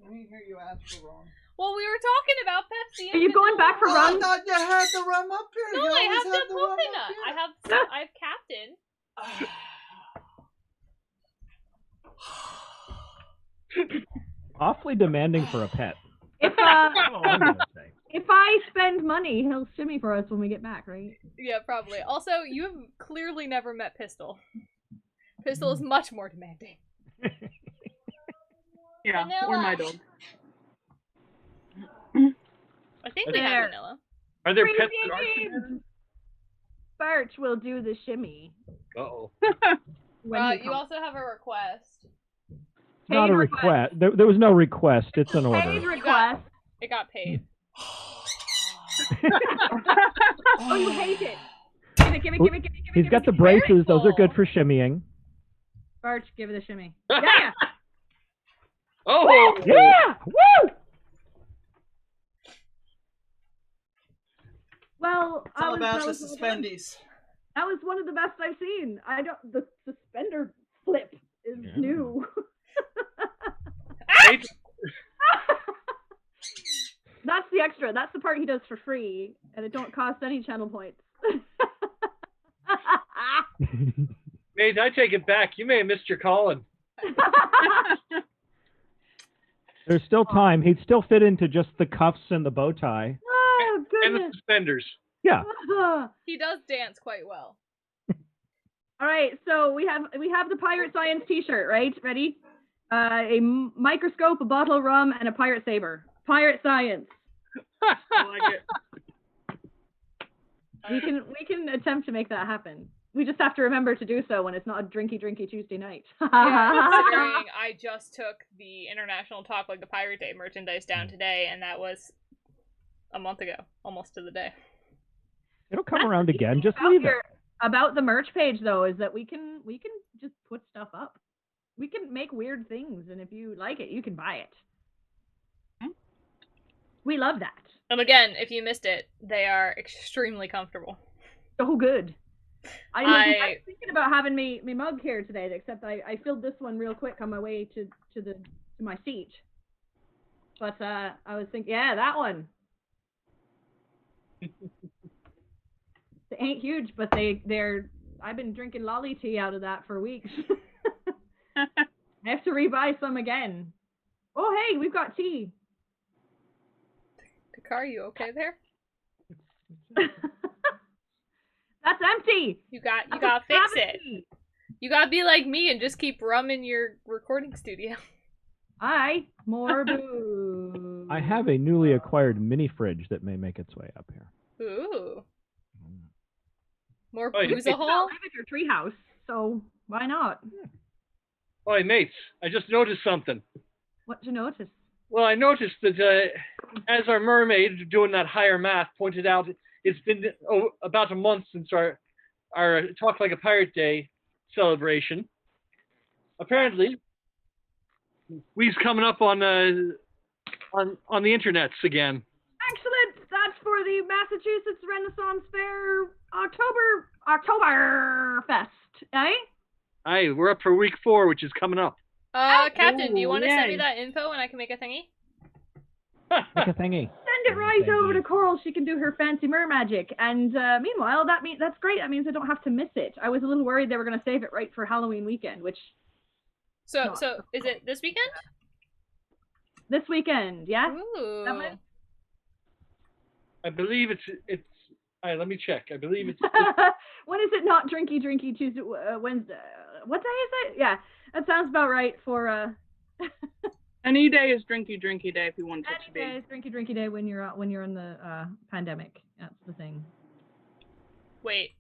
didn't hear you ask for rum. Well, we were talking about Pepsi. Are you going back for I rum? thought you had the rum up here. No, You I always have the the rum up coconut. here. I have Captain. Awfully demanding for a pet. If That's all I'm gonna say. if I spend money, he'll shimmy for us when we get back, right? Yeah, probably. Also, you have clearly never met Pistol. Pistol is much more demanding. Yeah, Vanilla. or my dog. I think we have There. vanilla. Are there Freeze pets the that aren't game. demanding? Birch will do the shimmy. Uh-oh. When he You comes. also have a request. It's not Paid a request. There was no request. It's an Paid order. request. It got paid. Oh, you hate it. Give it, give it, give it, give it, give it. He's give got it, the give it. braces. Those are good full. for shimmying. Birch, give it a shimmy. Yeah. Oh! Yeah! Woo! Well, It's all about the that was well done. suspendies. That was one of the best I've seen. The suspender flip is new. Hey, That's the extra. That's the part he does for free, and it don't cost any channel points. Mate, I take it back. You may have missed your calling. There's still time. He'd still fit into just the cuffs and the bow tie. Oh And the goodness! suspenders. Yeah. He does dance quite well. All right, so we have the pirate science T-shirt, right? Ready? A microscope, a bottle of rum, and a pirate saber. Pirate science. I like it. We can attempt to make that happen. We just have to remember to do so when it's not a drinky Tuesday night. Yeah, considering I just took the International Talk Like the Pirate Day merchandise down today, and that was a month ago, almost to the day. It'll come around again. Just About leave it. about the merch page though is that we can just put stuff up. We can make weird things, and if you like it, you can buy it. We love that. And again, if you missed it, they are extremely comfortable. So good. I was thinking about having me mug here today, except I filled this one real quick on my way to my seat. But I was thinking, yeah, that one. They ain't huge, but they're. I've been drinking lolly tea out of that for weeks. I have to rebuy some again. Oh, hey, we've got tea. Dakkar, you okay there? That's empty. You gotta fix it. You gotta be like me and just keep rum in your recording studio. Aye, more booze. I have a newly acquired mini fridge that may make its way up here. Ooh. More Oh, you booze think- a hole? I live at your treehouse, so why not? Oi, mates, I just noticed something. What'd you notice? Well, I noticed that as our mermaid doing that higher math pointed out, it's been about a month since our Talk Like a Pirate Day celebration. Apparently, we's coming up on the internets again. Excellent. That's for the Massachusetts Renaissance Fair Oktoberfest, eh? Aye, we're up for week 4, which is coming up. Captain, do you want to send me yay. that info and I can make a thingy? Make a thingy. Send it right Thank over you. to Koral. She can do her fancy mer magic. And meanwhile, that's great. That means I don't have to miss it. I was a little worried they were going to save it right for Halloween weekend, which So Not- is it this weekend? this weekend, yeah. Ooh. That might- I believe it's. All right, let me check. I believe it's. When is it not drinky Tuesday, Wednesday? What day is it? Yeah, that sounds about right for Any day is drinky day if you want it to any be. day is drinky day when you're in the pandemic. That's the thing. Wait,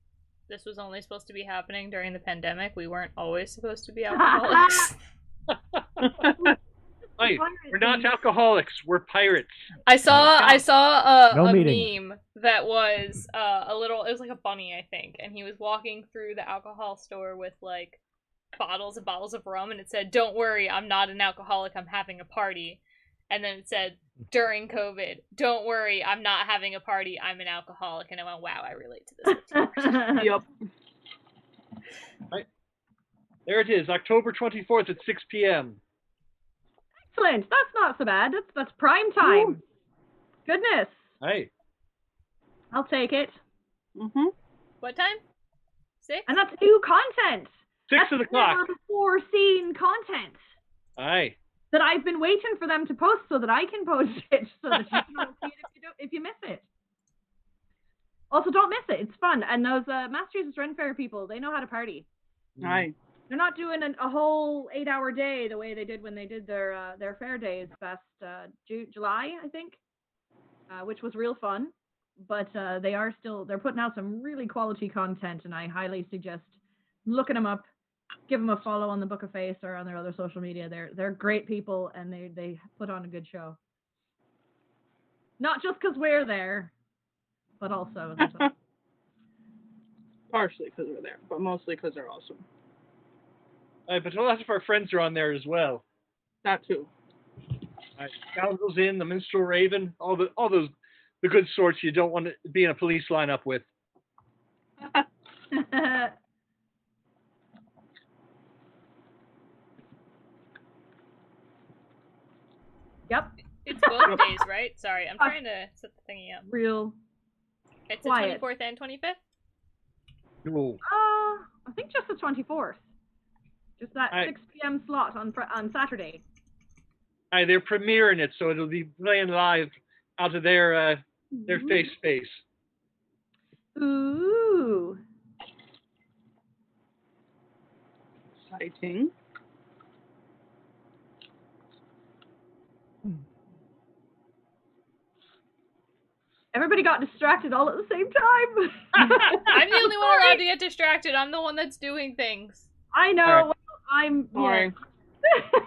this was only supposed to be happening during the pandemic. We weren't always supposed to be alcoholics. Hey, we're not alcoholics. We're pirates. I saw No a meeting. meme that was a little. It was like a bunny, I think, and he was walking through the alcohol store with like bottles and bottles of rum, and it said, "Don't worry, I'm not an alcoholic. I'm having a party." And then it said, "During COVID, don't worry, I'm not having a party. I'm an alcoholic." And I went, "Wow, I relate to this." Yep. There it is, October 24th at 6 p.m. Excellent. That's not so bad. That's prime time. Goodness. Hey, I'll take it. Mhm. What time? 6? And that's new content. 6 That's o'clock. never before seen content Aye. that I've been waiting for them to post so that I can post it so that you can all see it if you miss it. Also, don't miss it. It's fun. And those Massachusetts Ren Fair people, they know how to party. Aye. They're not doing a whole 8-hour day the way they did when they did their fair days last July, I think, which was real fun. But they're putting out some really quality content, and I highly suggest looking them up. Give them a follow on the Book of Face or on their other social media. They're great people, and they put on a good show. Not just because we're there, but also Partially because we're there, but mostly because they're awesome. But a lot of our friends are on there as well. That too. Scoundrels Inn, the Minstrel Raven, all those the good sorts you don't want to be in a police lineup with. Yep. It's both days, right? Sorry, I'm trying to set the thingy up. Real. It's quiet. the 24th and 25th? No. I think just the 24th. Just that 6 p.m. slot on Saturday. They're premiering it, so it'll be playing live out of their face space. Ooh. Exciting. Everybody got distracted all at the same time. I'm the only one allowed to get distracted. I'm the one that's doing things. I know. Sorry. Well, I'm. Sorry. Yeah.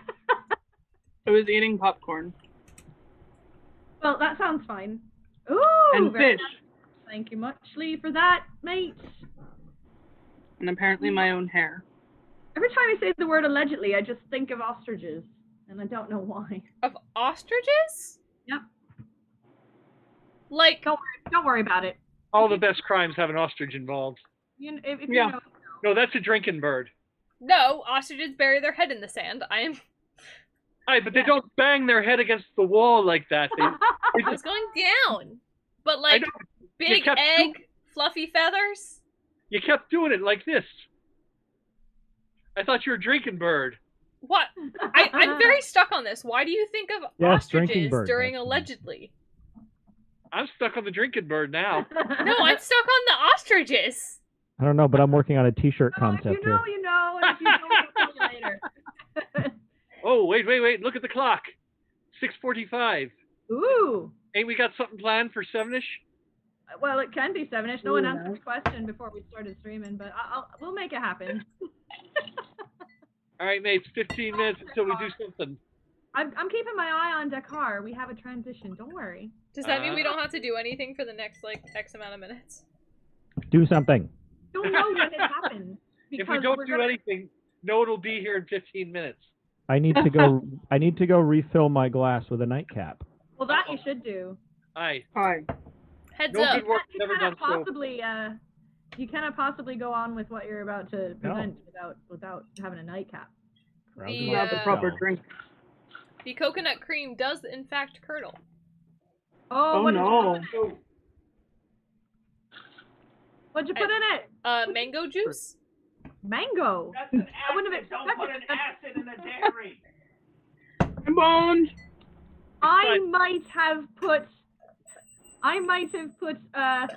I was eating popcorn. Well, that sounds fine. Ooh. And very fish. nice. Thank you muchly for that, mate. And apparently my own hair. Every time I say the word allegedly, I just think of ostriches, and I don't know why. Of ostriches? Yep. Like, Don't worry about it. All the best crimes have an ostrich involved. If Yeah. you know. No, that's a drinking bird. no, ostriches bury their head in the sand. But they don't bang their head against the wall like that. They I was going down. But like, know. big kept egg, fluffy feathers. You kept doing it like this. I thought you were a drinking bird. What? I'm very stuck on this. Why do you think of Yes, drinking ostriches bird, during that's- allegedly? I'm stuck on the drinking bird now. No, I'm stuck on the ostriches. I don't know, but I'm working on a T-shirt Oh, if concept you know, here. you know. And if you don't, I'll tell you later. Oh, wait. Look at the clock. 6:45. Ooh. Ain't we got something planned for 7ish? Well, it can be 7ish. No one answered the question before we started streaming, but we'll make it happen. All right, mates. 15 minutes until we do something. I'm keeping my eye on Dakkar. We have a transition. Don't worry. Does that mean we don't have to do anything for the next, like, X amount of minutes? Do something. Don't know when it happens. If we don't do anything, no one will be here in 15 minutes. I need to go. I need to go refill my glass with a nightcap. Well, that you should do. Aye. Hi. Heads No up. good work You never done cannot so. possibly, you cannot possibly go on with what you're about to present without having a nightcap. Rousing The, Not the proper yourself. drink. The coconut cream does, in fact, curdle. Oh what did you no. put in it? What'd you put in it? Mango juice? Mango. That's an I wouldn't have acid. Don't expected put an that. acid in the dairy. Bones. I might have put blah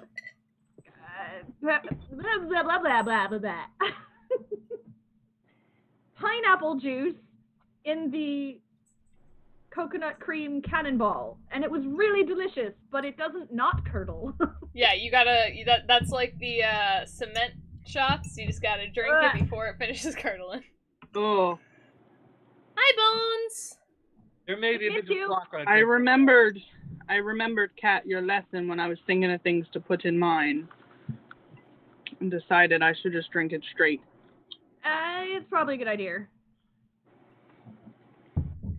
blah blah blah blah blah blah. Pineapple juice in the coconut cream cannonball, and it was really delicious, but it doesn't not curdle. Yeah, you gotta. That's like the cement shots. You just gotta drink it before it finishes curdling. Oh. Hi, Bones! There may be a Miss bit of you. clock on I remembered, Kat, your lesson when I was thinking of things to put in mine. And decided I should just drink it straight. It's probably a good idea.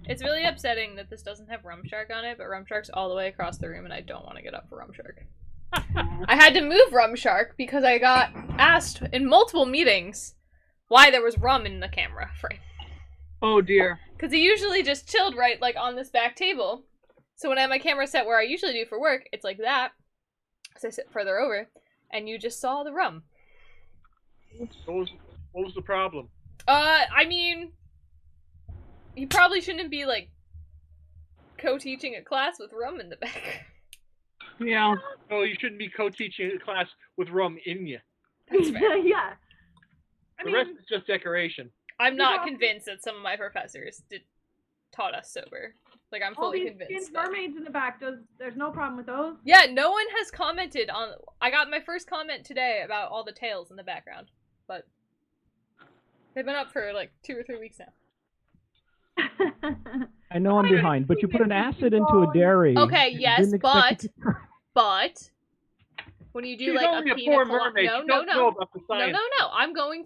It's really upsetting that this doesn't have Rum Shark on it, but Rum Shark's all the way across the room, and I don't want to get up for Rum Shark. I had to move Rum Shark because I got asked in multiple meetings why there was rum in the camera frame. Oh dear. Because he usually just chilled right, like, on this back table. So when I have my camera set where I usually do for work, it's like that. So I sit further over, and you just saw the rum. What was the problem? I mean, you probably shouldn't be, like, co-teaching a class with rum in the back. Yeah. Oh, you shouldn't be co-teaching a class with rum in you. That's fair. Yeah. The rest is just decoration. I'm not convinced that some of my professors taught us sober. Like, I'm all fully these convinced. mermaids in the back, there's no problem with those. Yeah, no one has commented on... I got my first comment today about all the tails in the background, but they've been up for, like, 2 or 3 weeks now. I know I'm behind, but you put an acid into a dairy. Okay, You yes, didn't expect it to- but when you do She's like only a a pina poor colada, mermaid. She don't know about the science. no. I'm going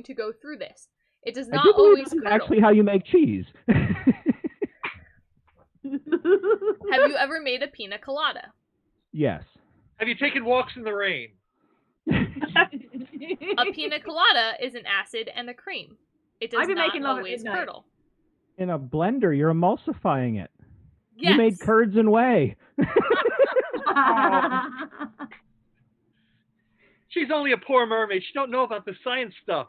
to go through this. It does I not do believe always this is curdle. actually how you make cheese. Have you ever made a pina colada? Yes. Have you taken walks in the rain? A pina colada is an acid and a cream. It does I've been not making love at always midnight. curdle. In a blender, you're emulsifying it. Yes. You made curds and whey. She's only a poor mermaid. She don't know about the science stuff.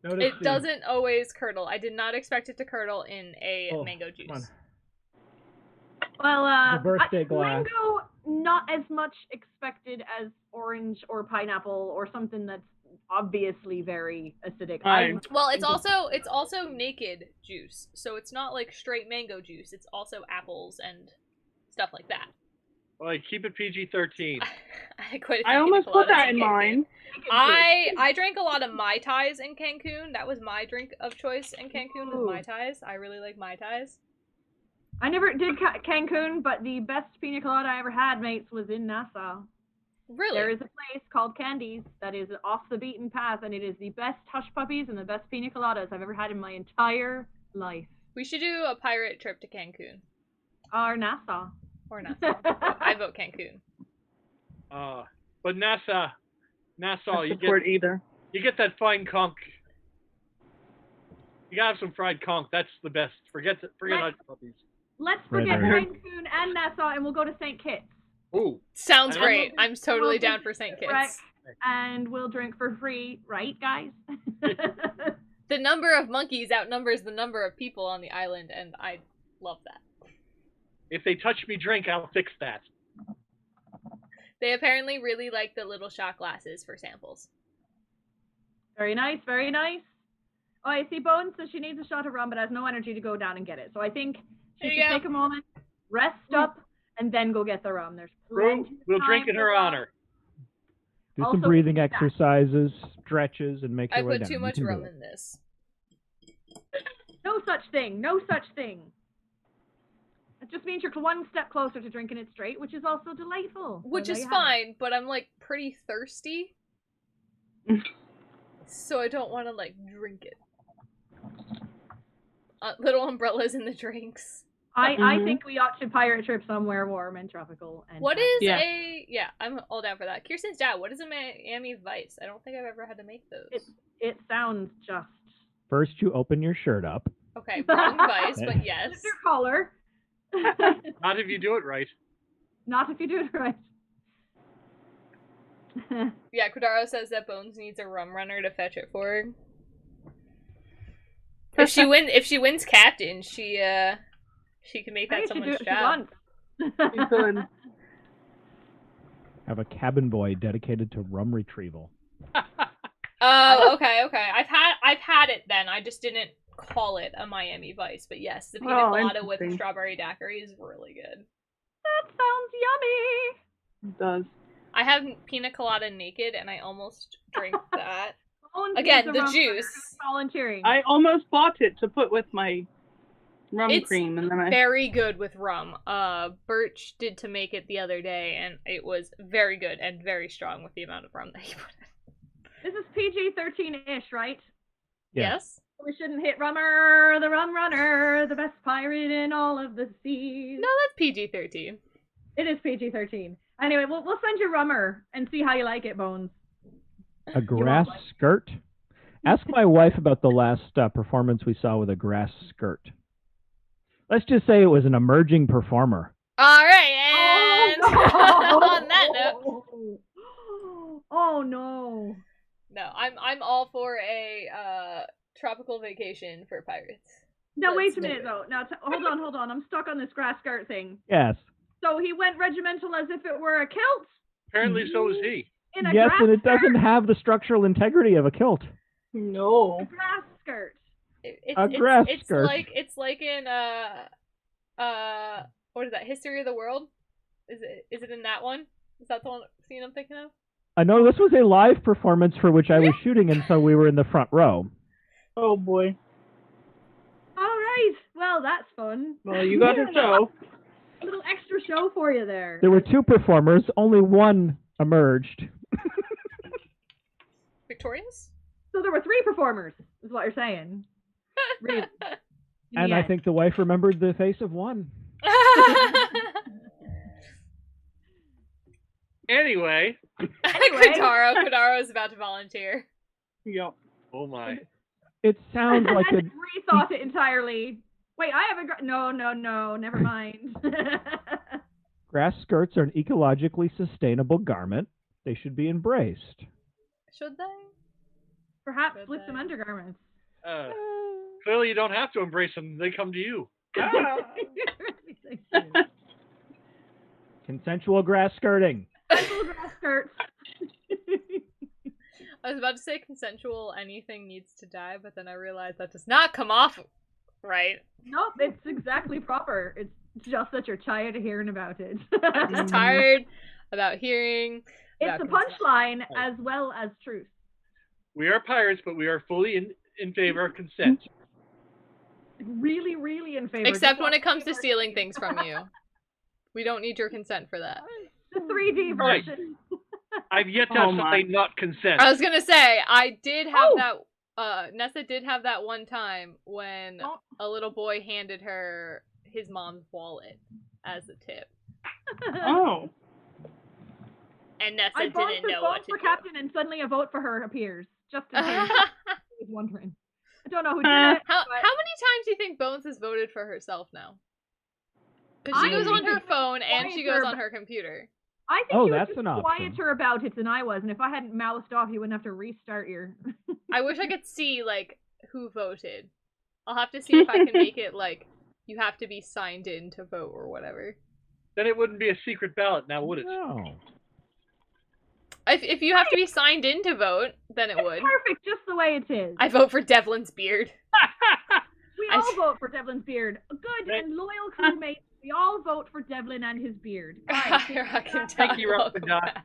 It doesn't always curdle. I did not expect it to curdle in a mango come on. juice. Well, The birthday glass. mango, not as much expected as orange or pineapple or something that's obviously very acidic. Fine. Well, it's also naked juice, so it's not like straight mango juice. It's also apples and stuff like that. Like, keep it PG-13. I had quite a few I almost pina put coladas that in Cancun. mine. I drank a lot of Mai Tais in Cancun. That was my drink of choice in Cancun, was Mai Tais. I really like Mai Tais. I never did Cancun, but the best pina colada I ever had, mates, was in Nassau. Really? There is a place called Candies that is off the beaten path, and it is the best hush puppies and the best pina coladas I've ever had in my entire life. We should do a pirate trip to Cancun. Or Nassau. Or Nassau. I vote Cancun. But Nassau, I support either. you get that fine conch. You gotta have some fried conch. That's the best. Forget hush puppies. Let's Right, forget right. Cancun and Nassau, and we'll go to St. Kitts. Ooh. Sounds I great. love I'm it. totally Love down it. for St. Right. Kitts. And we'll drink for free, right, guys? The number of monkeys outnumbers the number of people on the island, and I love that. If they touch me drink, I'll fix that. They apparently really like the little shot glasses for samples. Very nice, very nice. Oh, I see Bones says she needs a shot of rum, but has no energy to go down and get it. So I think she There you should go. take a moment, rest up, and then go get the rum. There's plenty of We'll drink time in her for rum. honor. Do Also, some breathing that. exercises, stretches, and make I your way put down. too You much can do rum it. in this. No such thing. No such thing. It just means you're one step closer to drinking it straight, which is also delightful. So Which there is you have it. fine, but I'm like pretty thirsty. So I don't want to like drink it. Little umbrellas in the drinks. I think we ought to pirate trip somewhere warm and tropical. And What is Yeah. I'm all down for that. Kirsten's dad, what is a Miami Vice? I don't think I've ever had to make those. It sounds just First, you open your shirt up. Okay, wrong vice, but yes. It's your collar. Not if you do it right. Not if you do it right. Yeah, Kodaro says that Bones needs a rum runner to fetch it for her. If she wins captain, she can make that someone's job. You could. Have a cabin boy dedicated to rum retrieval. Oh, okay. I've had it then. I just didn't call it a Miami Vice, but yes, the pina colada with the strawberry daiquiri is really good. That sounds yummy. It does. I have pina colada naked, and I almost drank that. Again, the juice. Volunteering. I almost bought it to put with my rum cream, and then I. Very good with rum. Birch did to make it the other day, and it was very good and very strong with the amount of rum that he put in. This is PG-13-ish, right? Yeah. Yes. We shouldn't hit Rummer, the rum runner, the best pirate in all of the seas. No, that's PG-13. It is PG-13. Anyway, we'll send you Rummer and see how you like it, Bones. A grass skirt? Ask my wife about the last performance we saw with a grass skirt. Let's just say it was an emerging performer. All right, and on that note. Oh no. No, I'm all for a tropical vacation for pirates. Now wait a minute though. Now hold on. I'm stuck on this grass skirt thing. Yes. So he went regimental as if it were a kilt. Apparently, so is he. Yes, and it doesn't have the structural integrity of a kilt. No. A grass skirt. It's like in what is that? History of the World? Is it in that one? Is that the one scene I'm thinking of? No, this was a live performance for which I was shooting, and so we were in the front row. Oh boy. All right. Well, that's fun. Well, you got to show. A little extra show for you there. There were two performers. Only one emerged. Victorious? So there were three performers, is what you're saying. Really. And I think the wife remembered the face of one. Anyway. Kodaro is about to volunteer. Yep. Oh my. It sounds like I rethought it entirely. Wait, I have a no, never mind. Grass skirts are an ecologically sustainable garment. They should be embraced. Should they? Perhaps with some undergarments. Clearly you don't have to embrace them. They come to you. Consensual grass skirting. Consensual grass skirts. I was about to say consensual anything needs to die, but then I realized that does not come off right. Nope, it's exactly proper. It's just that you're tired of hearing about it. Just tired about hearing. It's a punchline as well as truth. We are pirates, but we are fully in favor of consent. Really, really in favor. Except when it comes to stealing things from you. We don't need your consent for that. The 3D version. I've yet to have something not consent. I was gonna say, I did have that, Nessa did have that one time when a little boy handed her his mom's wallet as a tip. Oh. And Nessa didn't know what to do. Captain, and suddenly a vote for her appears. Just in case I was wondering. I don't know who did it. How many times do you think Bones has voted for herself now? Because she goes on her phone and she goes on her computer. I think you were that's just an option. quieter about it than I was, and if I hadn't mouthed off, you wouldn't have to restart your... I wish I could see, like, who voted. I'll have to see if I can make it, like, you have to be signed in to vote or whatever. Then it wouldn't be a secret ballot now, would it? No. If you have to be signed in to vote, then it would. Perfect, just the way it is. I vote for Devlin's beard. We all vote for Devlin's beard. Good and loyal crewmates, we all vote for Devlin and his beard. Thank you, Rock the Dot.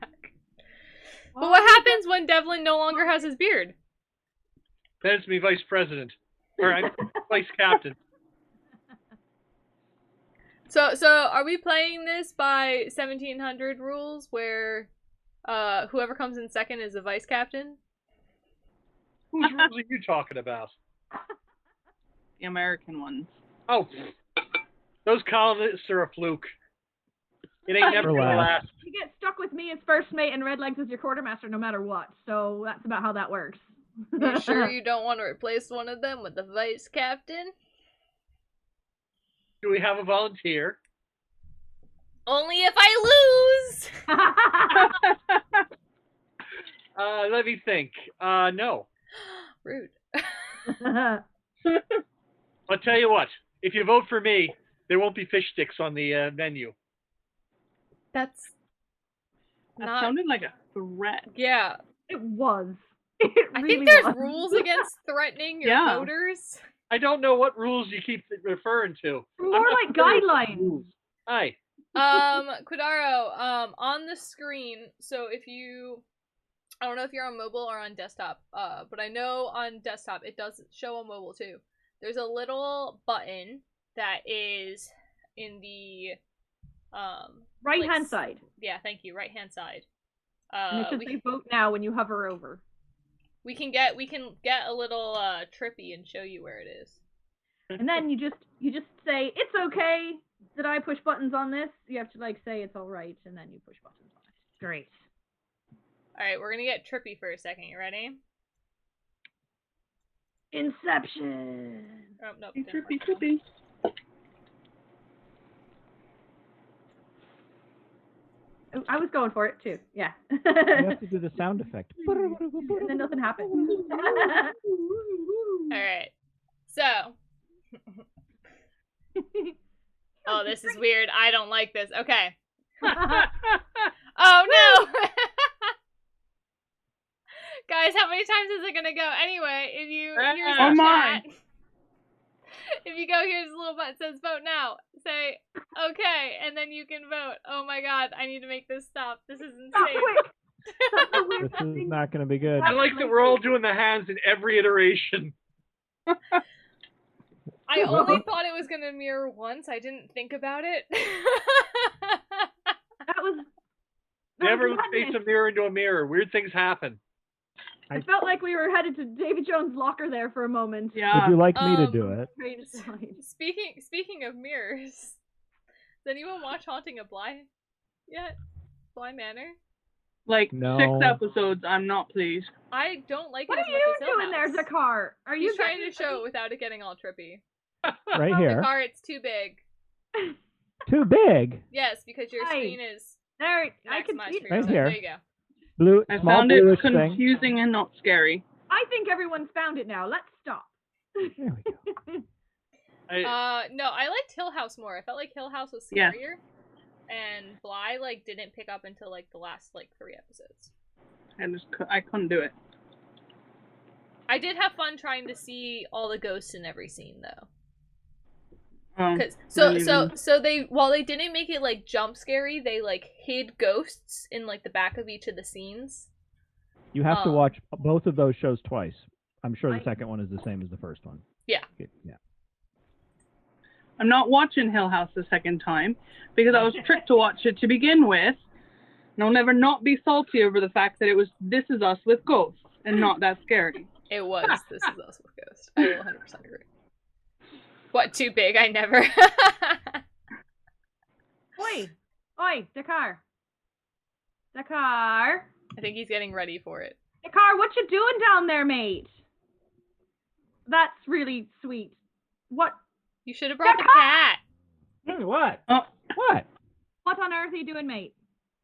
But what happens when Devlin no longer has his beard? Then it's me vice president. Or I'm vice captain. So are we playing this by 1700 rules where whoever comes in second is the vice captain? Whose rules are you talking about? The American ones. Oh, those colonists are a fluke. It ain't never gonna last. You get stuck with me as first mate and Redlegs as your quartermaster no matter what, so that's about how that works. You sure you don't want to replace one of them with the vice captain? Do we have a volunteer? Only if I lose! Let me think. No. Rude. I'll tell you what. If you vote for me, there won't be fish sticks on the menu. That's That not... sounded like a threat. Yeah. It was. I think there's rules against threatening your Yeah. voters. I don't know what rules you keep referring to. More I'm not like familiar with guidelines. rules. Hi. Quidaro, on the screen, so if you, I don't know if you're on mobile or on desktop, but I know on desktop it does show on mobile too. There's a little button that is in the, Right hand like, side. Yeah, thank you, right hand side. And it should say vote now when you hover over. We can get a little trippy and show you where it is. And then you just say, it's okay that I push buttons on this. You have to like say it's alright, and then you push buttons on it. Great. Alright, we're gonna get trippy for a second. You ready? Inception. Oh, nope. Trippy. I was going for it too. Yeah. You have to do the sound effect. And then nothing happened. Alright. So. Oh, this is weird. I don't like this. Okay. Oh no! Guys, how many times is it gonna go? Anyway, if you here's the chat. If you go here's a little button that says vote now. Say okay, and then you can vote. Oh my god, I need to make this stop. This is insane. This is not going to be good. I like that we're all doing the hands in every iteration. I only thought it was gonna mirror once. I didn't think about it. That was Never madness. face a mirror into a mirror. Weird things happen. I felt like we were headed to Davy Jones' locker there for a moment. Yeah. Would you like me to do it? Speaking of mirrors, does anyone watch Haunting of Bly yet? Bly Manor? Like No. 6 episodes. I'm not pleased. I don't like What it are as you much as Hill doing there, House. Dakkar? Are you He's trying to show it without it getting all trippy. Right here. Dakkar, it's too big. Too big. Yes, because your Hi. screen is There, I can maximized see for it. Right yourself. here. There you go. Blue, I small found it bluish thing. confusing and not scary. I think everyone's found it now. Let's stop. There we go. No, I liked Hill House more. I felt like Hill House was Yeah. scarier, and Bly didn't pick up until the last 3 episodes. I couldn't do it. I did have fun trying to see all the ghosts in every scene though. Cause so they while they didn't make it jump scary, they hid ghosts in the back of each of the scenes. You have to Oh. watch both of those shows twice. I'm sure the second one is the same as the first one. Yeah. Yeah. I'm not watching Hill House the second time because I was tricked to watch it to begin with. And I'll never not be salty over the fact that it was This Is Us with ghosts and not that scary. It was This Is Us with Ghost. I will 100% agree. What, too big? I never. Oi, Dakkar. Dakkar. I think he's getting ready for it. Dakkar, what you doing down there, mate? That's really sweet. What? You should have brought the cat. Hey, what? Oh. What? What on earth are you doing, mate?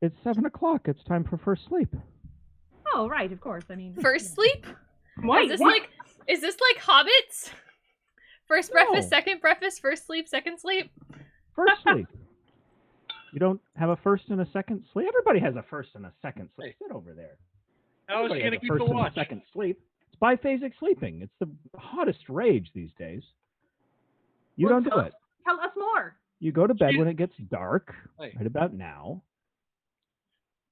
It's 7 o'clock. It's time for first sleep. Oh, right, of course. I mean, First sleep? Wait, Is this like Hobbits? First breakfast, No. second breakfast, first sleep, second sleep? First sleep. You don't have a first and a second sleep? Everybody has a first and a second sleep. Sit over there. I was Everybody going to has a keep first the and a watch. second sleep. It's biphasic sleeping. It's the hottest rage these days. You Well, don't do it. tell us more. You go to bed when it gets dark, Hey. right about now.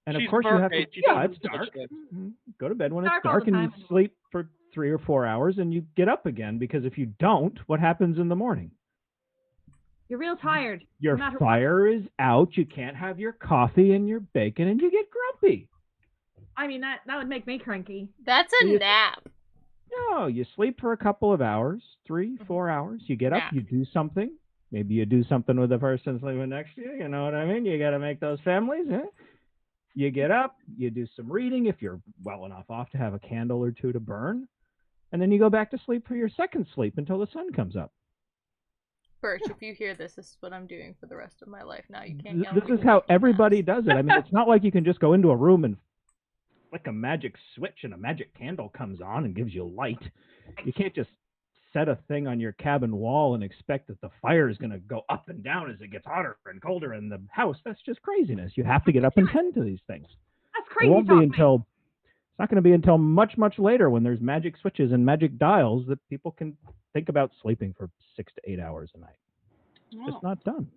And of She's course you have to, mermaid. She yeah, doesn't it's do much dark. good. Mhm. Go to bed when it's Dark all dark the and you time. sleep for 3 or 4 hours and you get up again because if you don't, what happens in the morning? You're real tired. Your no matter fire is out, you can't have your coffee and your bacon and you get grumpy. I mean, that would make me cranky. That's a You- nap. No, you sleep for a couple of hours, 3, 4 hours. You get up, Yeah. you do something. Maybe you do something with the person sleeping next to you. You know what I mean? You got to make those families. You get up, you do some reading if you're well enough off to have a candle or two to burn, and then you go back to sleep for your second sleep until the sun comes up. Birch, if you hear this, this is what I'm doing for the rest of my life now. You can't yell This at me is for how making everybody naps. does it. I mean, it's not like you can just go into a room and flick a magic switch and a magic candle comes on and gives you light. You can't just set a thing on your cabin wall and expect that the fire is going to go up and down as it gets hotter and colder in the house. That's just craziness. You have to get up and tend to these things. That's It crazy won't talk, be mate. until it's not going to be until much, much later when there's magic switches and magic dials that people can think about sleeping for 6 to 8 hours a night. It's just not done.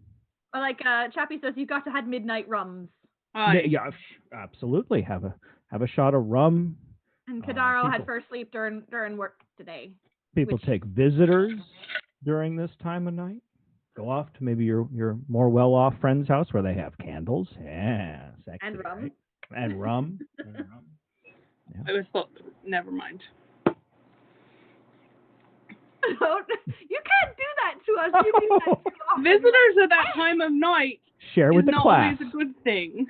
Or like Chappie says, you've got to have midnight rums. Yeah, absolutely. Have a shot of rum. And Kadaro had people- first sleep during work today. People Which- take visitors during this time of night. Go off to maybe your more well-off friend's house where they have candles. Yeah, sexy, And rum. right? And rum. And rum. Yeah. I was thought, never mind. You can't do that to us. You do that too often. Visitors at that time of night Share with is the not class. always a good thing.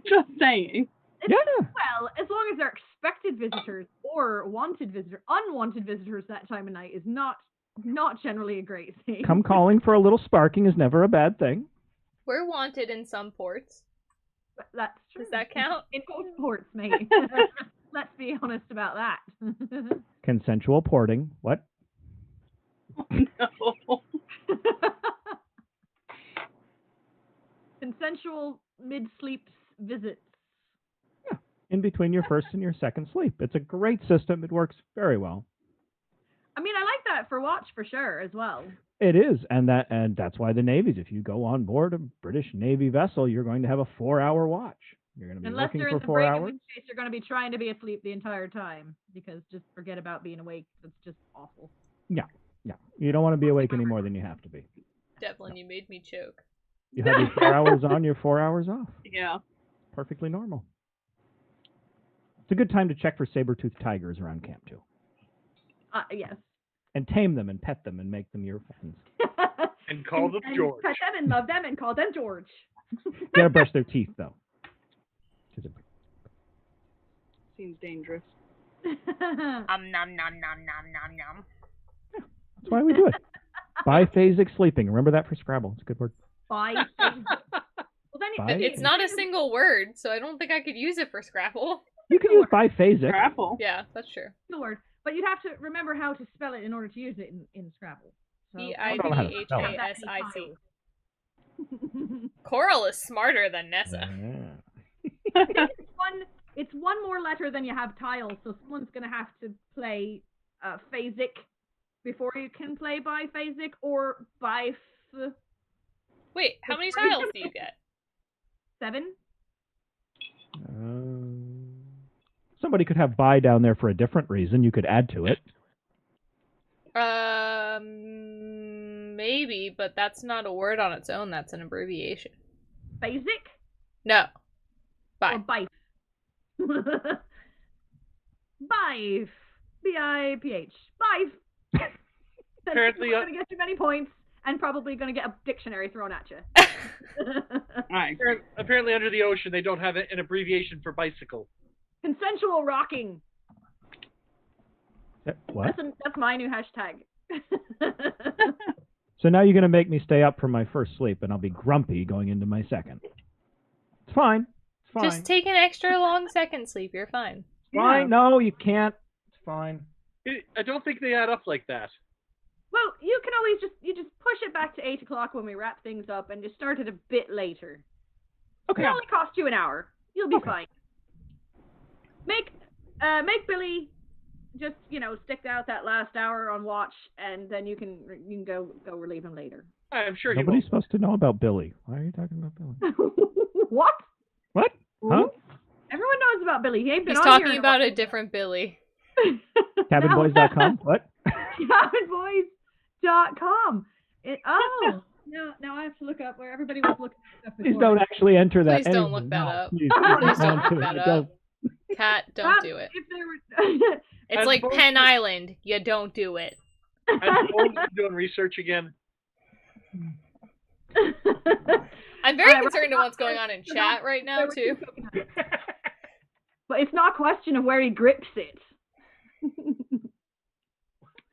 Just saying. It's- Yeah. Well, as long as they're expected visitors or unwanted visitors that time of night is not generally a great thing. Come calling for a little sparking is never a bad thing. We're wanted in some ports. That's true. Does that count? In both ports, mate. Let's be honest about that. Consensual porting. What? No. Consensual mid-sleep visits. In between your first and your second sleep. It's a great system. It works very well. I mean, I like that for watch for sure as well. It is, and that's why the navies. If you go on board a British Navy vessel, you're going to have a 4-hour watch. You're going to be Unless working they're for in the 4 brig, in hours. which case you're going to be trying to be asleep the entire time because just forget about being awake. That's just awful. Yeah. You don't want to be awake any more than you have to be. Devlin, you made me choke. You have your 4 hours on, your 4 hours off. Yeah. Perfectly normal. It's a good time to check for saber-toothed tigers around camp too, Yes. and tame them and pet them and make them your friends. And call them and George. pet them and love them and call them George. They gotta brush their teeth though. 'Cause it- Seems dangerous. Nom nom nom nom nom nom. That's why we do it. Biphasic sleeping. Remember that for Scrabble. It's a good word. Bye. Well, then Bye. It's not a single word, so I don't think I could use it for Scrabble. You can use biphasic. Scrapple. Yeah, that's true. the word, but you'd have to remember how to spell it in order to use it in Scrabble. So, don't know how to spell it. Bivhasic. Koral is smarter than Nessa. Yeah. it's one more letter than you have tiles, so someone's going to have to play phasic before you can play biphasic or bif. Wait, how many tiles do you get? 7? Somebody could have bi down there for a different reason. You could add to it. Maybe, but that's not a word on its own. That's an abbreviation. Phasic? No. Or Bye. bif. Bif. B-I-P-H. Bif. Apparently, You're going to get too many points and probably going to get a dictionary thrown at you. Right. Apparently, under the ocean, they don't have an abbreviation for bicycle. Consensual rocking. What? That's my new hashtag. So now you're going to make me stay up for my first sleep, and I'll be grumpy going into my second. It's fine. It's fine. Just take an extra long second sleep. You're fine. It's fine. No, you can't. It's fine. I don't think they add up like that. Well, you can always just push it back to 8 o'clock when we wrap things up and just start it a bit later. Okay. It'll only cost you an hour. You'll be Okay. fine. Make Billy just stick out that last hour on watch, and then you can go relieve him later. I'm sure he Nobody's won't. supposed to know about Billy. Why are you talking about Billy? What? What? Huh? Everyone knows about Billy. He ain't been He's on here talking in about a different Billy. Cabinboys.com? What? Cabinboys.com. Now I have to look up where everybody was looking at stuff Please before. don't actually enter that. Please don't anywhere. look that No, up. Please, Please don't do look it. that Don't. up. Cat, don't do it. If there were It's As like opposed Penn to- Island. You don't do it. I'm supposed to be doing research again. I'm very Alright, concerned right of what's going on in chat right now, there were too. two coconuts. But it's not a question of where he grips it.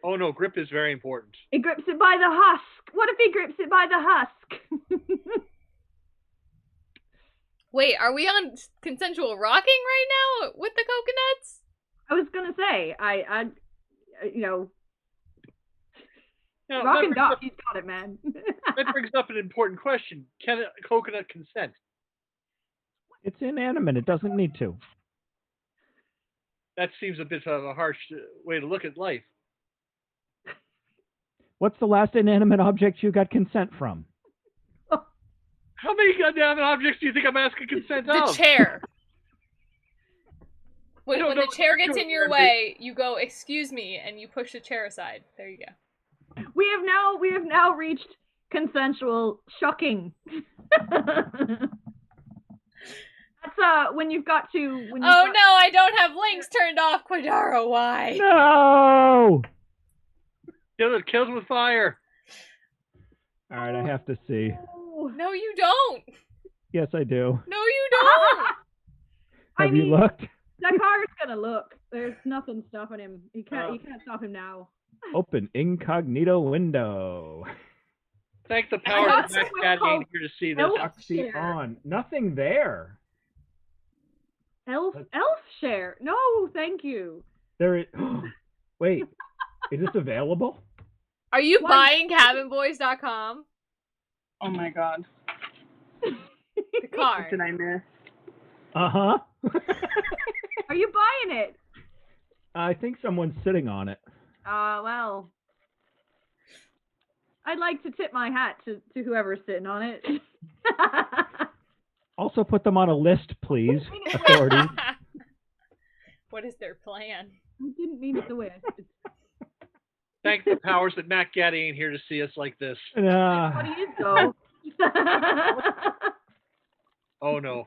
Oh no, grip is very important. He grips it by the husk. What if he grips it by the husk? Wait, are we on consensual rocking right now with the coconuts? I was gonna say, I you know, Now, rock that and brings dock, up- he's got it, man. That brings up an important question. Can a coconut consent? It's inanimate. It doesn't need to. That seems a bit of a harsh way to look at life. What's the last inanimate object you got consent from? How many goddamn objects do you think I'm asking consent The of? chair. When No, the chair gets in your way, you go, "Excuse me," and you push the chair aside. There you go. We have now reached consensual shocking. That's when you've got to. When you've Oh got, no, I don't have links turned off, Quidara. Why? No! Kills with fire. All right, I have to see. No, you don't. Yes, I do. No, you don't. I Have you mean, looked? Dakkar's gonna look. There's nothing stopping him. He can't stop him now. Open incognito window. Thank the I power got of Max somewhere Cat called here to see this. Elf Oxy share. on. Nothing there. Elf share. No, thank you. There is. Wait, is this available? Are you What? buying cabinboys.com? Oh my god. The car. What did I miss? Uh-huh. Are you buying it? I think someone's sitting on it. Well, I'd like to tip my hat to whoever's sitting on it. Also put them on a list, please, authorities. What is their plan? I didn't mean it the way I said. Thank the powers that Matt Gaddy ain't here to see us like this. What do you go? Oh no.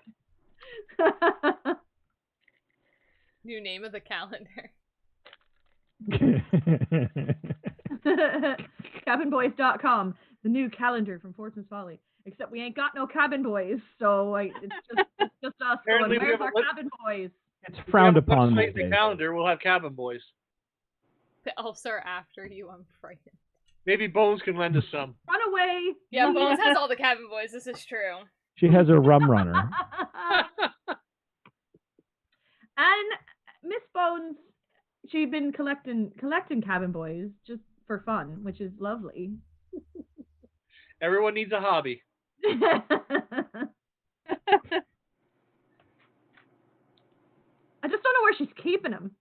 New name of the calendar. Cabinboys.com, the new calendar from Fortune's Folly. Except we ain't got no cabin boys, so it's just us. Apparently Going, we where's have our a- cabin boys? It's frowned If we have a upon website these and a days. calendar, we'll have cabin boys. The elves are after you. I'm frightened. Maybe Bones can lend us some. Run away! Yeah, Bones has all the cabin boys. This is true. She has a rum runner. And Miss Bones, she'd been collecting cabin boys just for fun, which is lovely. Everyone needs a hobby. I just don't know where she's keeping them.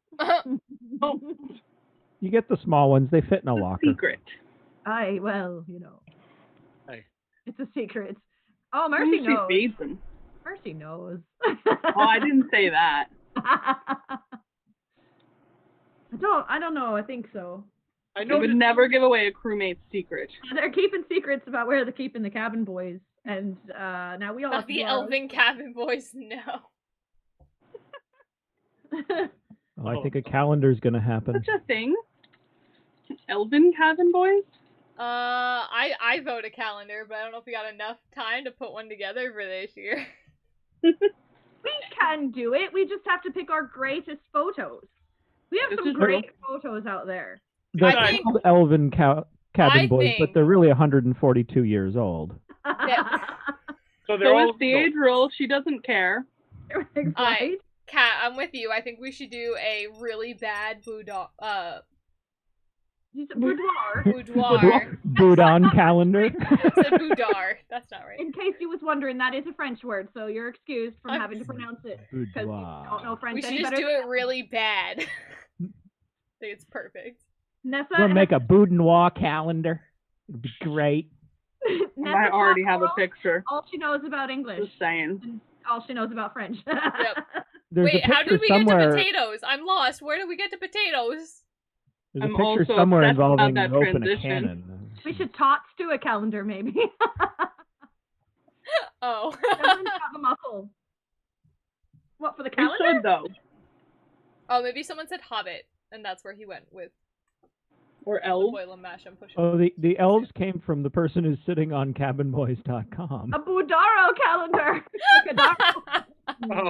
You get the small ones. They fit in a locker. Secret. Well, you know. Hey. It's a secret. Oh, Mercy She knows. feeds them. Mercy knows. Oh, I didn't say that. I don't know. I think so. I I know would that never give away a crewmate's secret. They're keeping secrets about where they're keeping the cabin boys, and now we all have Of to the do our own. elven cabin boys, no. Well, I think a calendar's going to happen. Such a thing? Elven cabin boys? I vote a calendar, but I don't know if we got enough time to put one together for this year. We can do it. We just have to pick our greatest photos. We have This some is true. great photos out there. They're I think- called elven cabin I boys, think- but they're really 142 years old. so. They're So all it's the age rule. She doesn't care. Right? Kat, I'm with you. I think we should do a really bad boudoir. She's a boudoir. Boudoir. Boudon calendar. It's a boudoir. That's not right. In case you was wondering, that is a French word, so you're excused from I'm- having to pronounce it because you Boudoir. don't know French We should any just better. do it really bad. I think it's perfect. Nessa, We'll make a boudoir calendar. It'd be great. Nessa I already have a Capel, picture. All she knows about English. Just saying. And all she knows about French. There's Wait, a how picture did we get to somewhere. potatoes? I'm lost. Where did we get to potatoes? There's a I'm picture also somewhere obsessed about involving that you open a transition. cannon. We should tots do a calendar, maybe. Oh. Doesn't have a muffle. What, for the We calendar? should, though. Oh, maybe someone said Hobbit, and that's where he went with. Or The elves. boil and mash and push. Oh, the elves came from the person who's sitting on cabinboys.com. A Budaro calendar.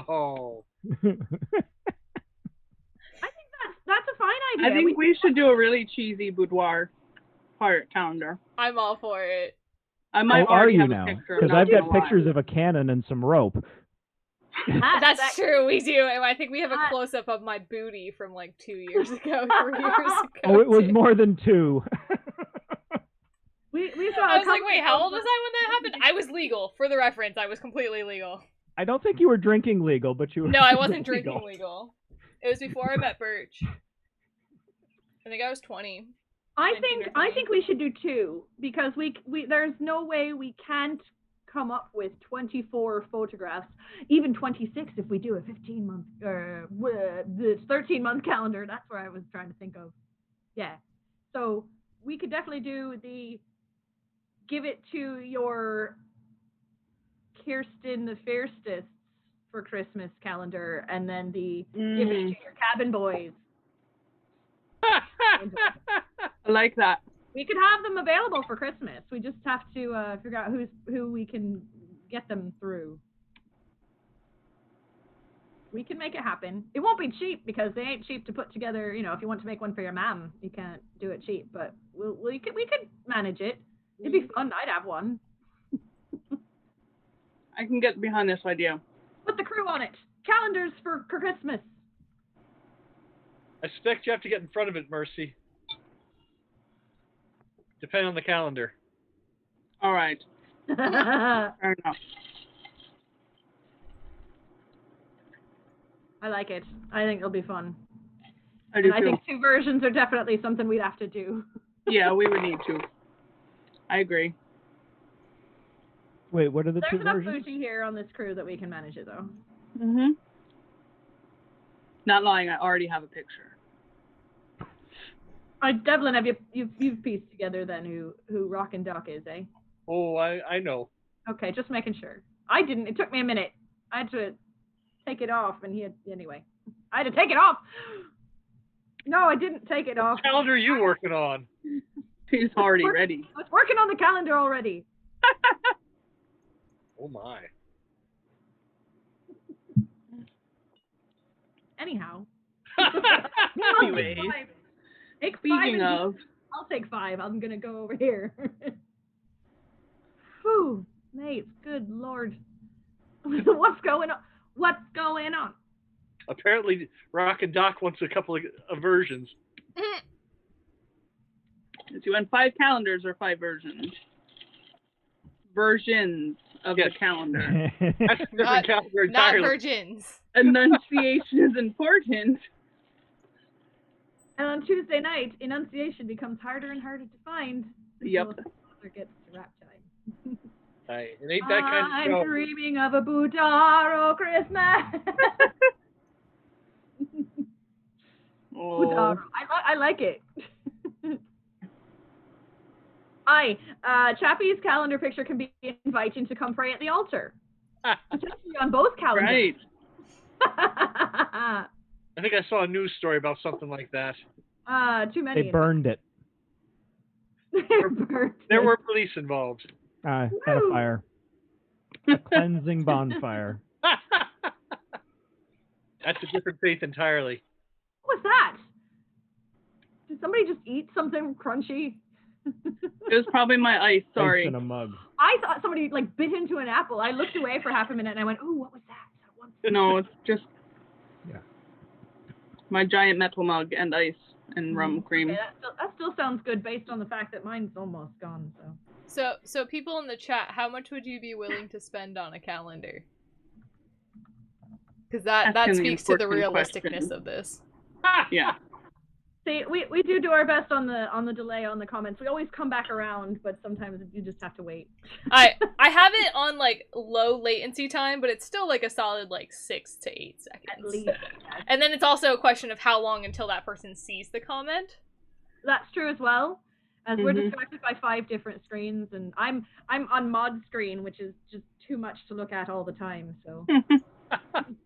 Oh. I think that's a fine idea. I think we should do a really cheesy boudoir pirate calendar. I'm all for it. I might How are already you have now? a picture. Because not I've got gonna lie. pictures of a cannon and some rope. That's true, we do. And I think we have a close-up of my booty from like 2 years ago, 3 years ago. Oh, it was too. more than 2. We've got I a was like, couple wait, of how old those- was I when that happened? I was legal. For the reference, I was completely legal. I don't think you were drinking legal, but you were. No, I wasn't drinking legal. It was before I met Birch. I think I was 20. I 19 think or 20. we should do 2 because we there's no way we can't come up with 24 photographs, even 26 if we do a 15-month this 13-month calendar. That's where I was trying to think of. Yeah. So we could definitely do the give it to your Kirsten the Fiercest for Christmas calendar, and then the give it to your cabin boys. I like that. We could have them available for Christmas. We just have to figure out who we can get them through. We can make it happen. It won't be cheap because they ain't cheap to put together. You know, if you want to make one for your mom, you can't do it cheap. But we could manage it. It'd be fun. I'd have one. I can get behind this idea. Put the crew on it. Calendars for Christmas. I suspect you have to get in front of it, Mercy. Depending on the calendar. All right. Fair enough. I like it. I think it'll be fun. I do And I too. think 2 versions are definitely something we'd have to do. Yeah, we would need to. I agree. Wait, what are the 2 There's enough versions? bougie here on this crew that we can manage it, though. Mhm. Not lying. I already have a picture. Devlin, have you've pieced together then who Rock and Doc is, eh? Oh, I know. Okay, just making sure. I didn't. It took me a minute. I had to take it off, and anyway. I had to take it off. No, I didn't take it off. What calendar are you working on? He's already ready. I was working on the calendar already. Oh my. Anyhow. Anyways, Take 5 speaking and of, I'll take 5. I'm gonna go over here. Whew, mate, good lord. What's going on? What's going on? Apparently, Rock and Doc wants a couple of versions. do you want 5 calendars or 5 versions? Versions of Yes. the calendar. That's a different calendar Not entirely. virgins. Enunciation is important. And on Tuesday night, enunciation becomes harder and harder to find. Yep. until the gets to rap time. Hey, it ain't that kind of I'm show. dreaming of a Budaro Christmas. Oh. Budaro. I like it. Chappie's calendar picture can be inviting to come pray at the altar. Potentially on both calendars. Right. I think I saw a news story about something like that. Too many. They burned it. They're burned. There were police involved. Had a fire. A cleansing bonfire. That's a different faith entirely. What was that? Did somebody just eat something crunchy? It was probably my ice. Ice Sorry. in a mug. I thought somebody like bit into an apple. I looked away for half a minute and I went, "Ooh, what was that?" No, it's just Yeah. my giant metal mug and ice and rum cream. Okay, that still sounds good based on the fact that mine's almost gone. So people in the chat, how much would you be willing to spend on a calendar? Because that That's an speaks to the important realisticness question. of this. Yeah. See, we do our best on the delay on the comments. We always come back around, but sometimes you just have to wait. I have it on like low latency time, but it's still like a solid like 6 to 8 seconds. At least. Yes. And then it's also a question of how long until that person sees the comment. That's true as well. As we're Mhm. distracted by 5 different screens, and I'm on mod screen, which is just too much to look at all the time. So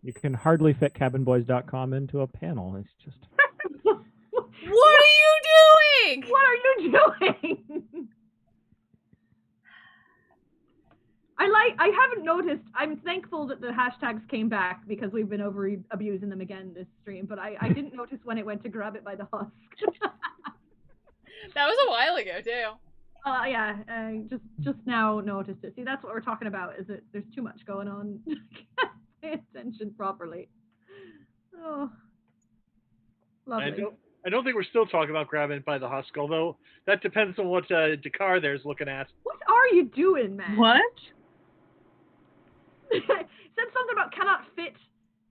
You can hardly fit cabinboys.com into a panel. It's just. What are you doing? What are you doing? I haven't noticed. I'm thankful that the hashtags came back because we've been abusing them again this stream, but I didn't notice when it went to grab it by the husk. That was a while ago too. Yeah, I just now noticed it. See, that's what we're talking about, is that there's too much going on. Can't pay attention properly. Oh, lovely. I don't think we're still talking about grabbing it by the husk, although that depends on what Dakkar there's looking at. What are you doing, man? What? It said something about cannot fit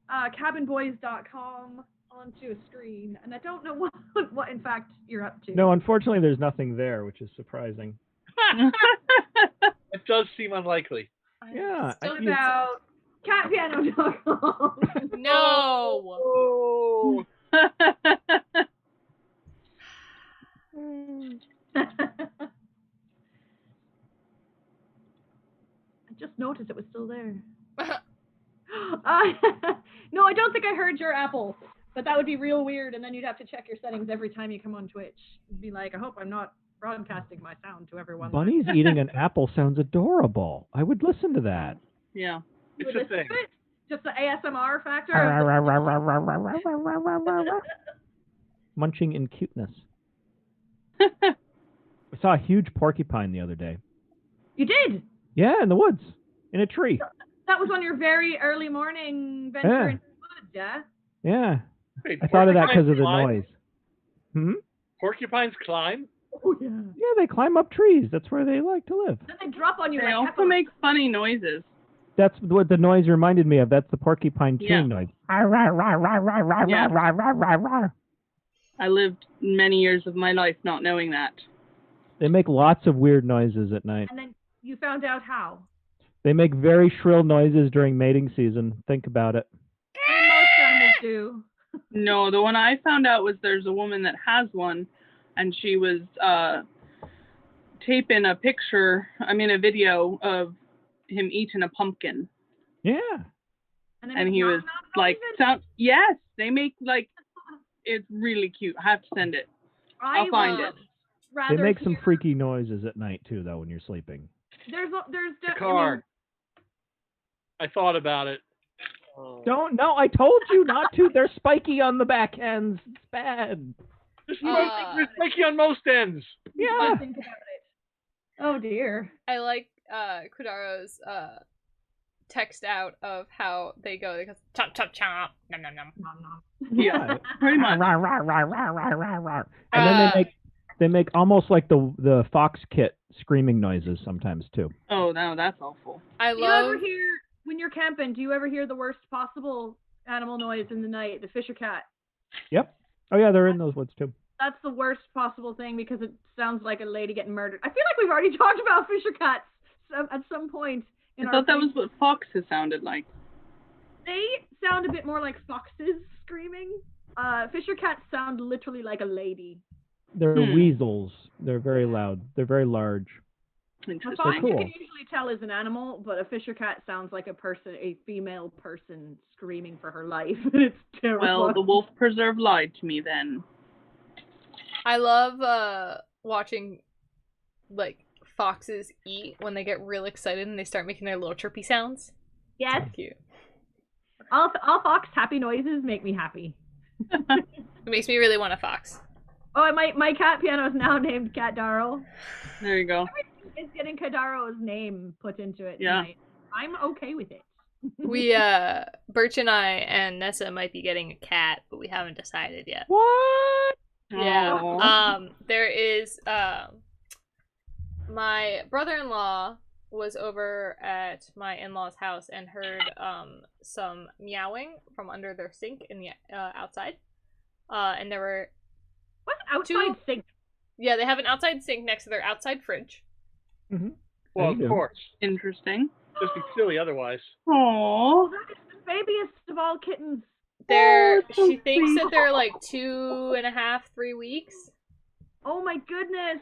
cabinboys.com onto a screen, and I don't know what in fact you're up to. No, unfortunately, there's nothing there, which is surprising. It does seem unlikely. Yeah. Still About catpiano.com. No. Oh. I just noticed it was still there. No, I don't think I heard your Apple, but that would be real weird, and then you'd have to check your settings every time you come on Twitch. You'd be like, I hope I'm not broadcasting my sound to everyone. Bunny's eating an apple sounds adorable. I would listen to that. Yeah. It's a thing. Just the ASMR factor. Munching in cuteness. I saw a huge porcupine the other day. You did? Yeah, in the woods. In a tree. That was on your very early morning venture into the woods, yeah? Yeah. Wait, I thought of that because of the climb? noise. Hmm? Porcupines climb? Oh, yeah. Yeah, they climb up trees. That's where they like to live. Then they drop on you They like also heckles. make funny noises. That's what the noise reminded me of. That's the porcupine Yeah. chewing noise. I lived many years of my life not knowing that. They make lots of weird noises at night. And then you found out how. They make very shrill noises during mating season. Think about it. And most animals do. No, the one I found out was there's a woman that has one, and she was taping a video of him eating a pumpkin. Yeah. And, And he was like, yes, they make like, it's really cute. I have to send it. I'll find it. They make some freaky noises at night too, though, when you're sleeping. There's Dakkar. I thought about it. Oh. No, I told you not to. They're spiky on the back ends. It's bad. They're spiky on most ends. Yeah. Think about it. Oh dear. I like Kudaro's text out of how they go. They go chomp chomp chomp nom nom nom. Nom, nom. Yeah, pretty much. And then they make almost like the fox kit screaming noises sometimes too. Oh, no, that's awful. I Do you ever love. hear, when you're camping, do you ever hear the worst possible animal noise in the night, the fisher cat? Yep. Oh yeah, they're in those woods too. That's the worst possible thing because it sounds like a lady getting murdered. I feel like we've already talked about fisher cats at some point in I our thought that was what foxes sounded like. They sound a bit more like foxes screaming. Fisher cats sound literally like a lady. They're weasels. They're very loud. They're very large. A Interesting. fox cool. you can usually tell is an animal, but a fisher cat sounds like a female person screaming for her life. It's terrible. Well, the wolf preserve lied to me then. I love watching like foxes eat when they get real excited and they start making their little chirpy sounds. Yes. It's cute. All fox happy noises make me happy. It makes me really want a fox. Oh, and my cat piano is now named Cat Darrow. There you go. It's getting Kadarro's name put into it Yeah. tonight. I'm okay with it. We Birch and I and Nessa might be getting a cat, but we haven't decided yet. What? Yeah. Aw. There is my brother-in-law was over at my in-laws' house and heard some meowing from under their sink in the outside. And there were What's outside sink? yeah, they have an outside sink next to their outside fridge. Mm-hmm. Well, of course. Interesting. Just be silly otherwise. Aww. That is the babiest of all kittens. They're Oh, so she thinks sweet. that they're like 2.5, 3 weeks. Oh my goodness.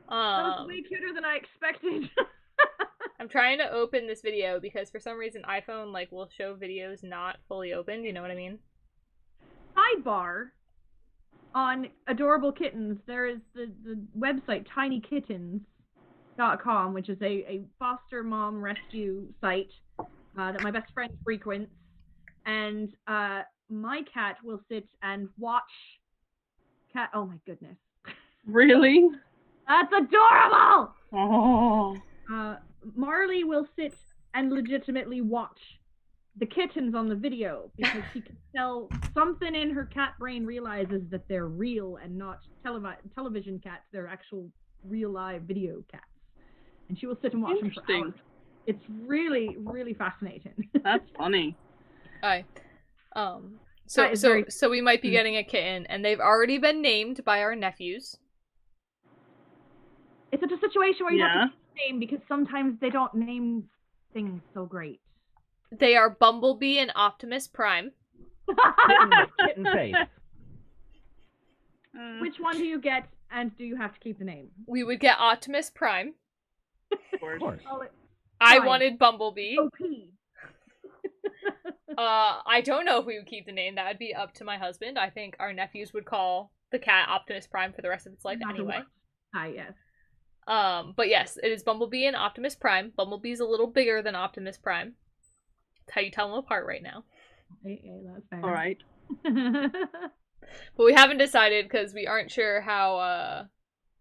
That was way cuter than I expected. I'm trying to open this video because for some reason iPhone like will show videos not fully opened. You know what I mean? Sidebar. on adorable kittens, there is the website tinykittens.com, which is a foster mom rescue site that my best friend frequents. And my cat will sit and watch cat. Oh my goodness. Really? That's adorable! Oh. Marley will sit and legitimately watch the kittens on the video because she can tell something in her cat brain realizes that they're real and not television cats. They're actual real live video cats. And she will sit and watch them for hours. It's really, really fascinating. That's funny. Aye. So we might be getting a kitten, and they've already been named by our nephews. It's such a situation where you have to name because sometimes they don't name things so great. They are Bumblebee and Optimus Prime. Kitten face. Which one do you get, and do you have to keep the name? We would get Optimus Prime. Of course. I wanted Bumblebee. OP. I don't know if we would keep the name. That would be up to my husband. I think our nephews would call the cat Optimus Prime for the rest of its life anyway. Hi, yes. But yes, it is Bumblebee and Optimus Prime. Bumblebee's a little bigger than Optimus Prime. That's how you tell them apart right now. Hey, that's fair. All right. But we haven't decided because we aren't sure how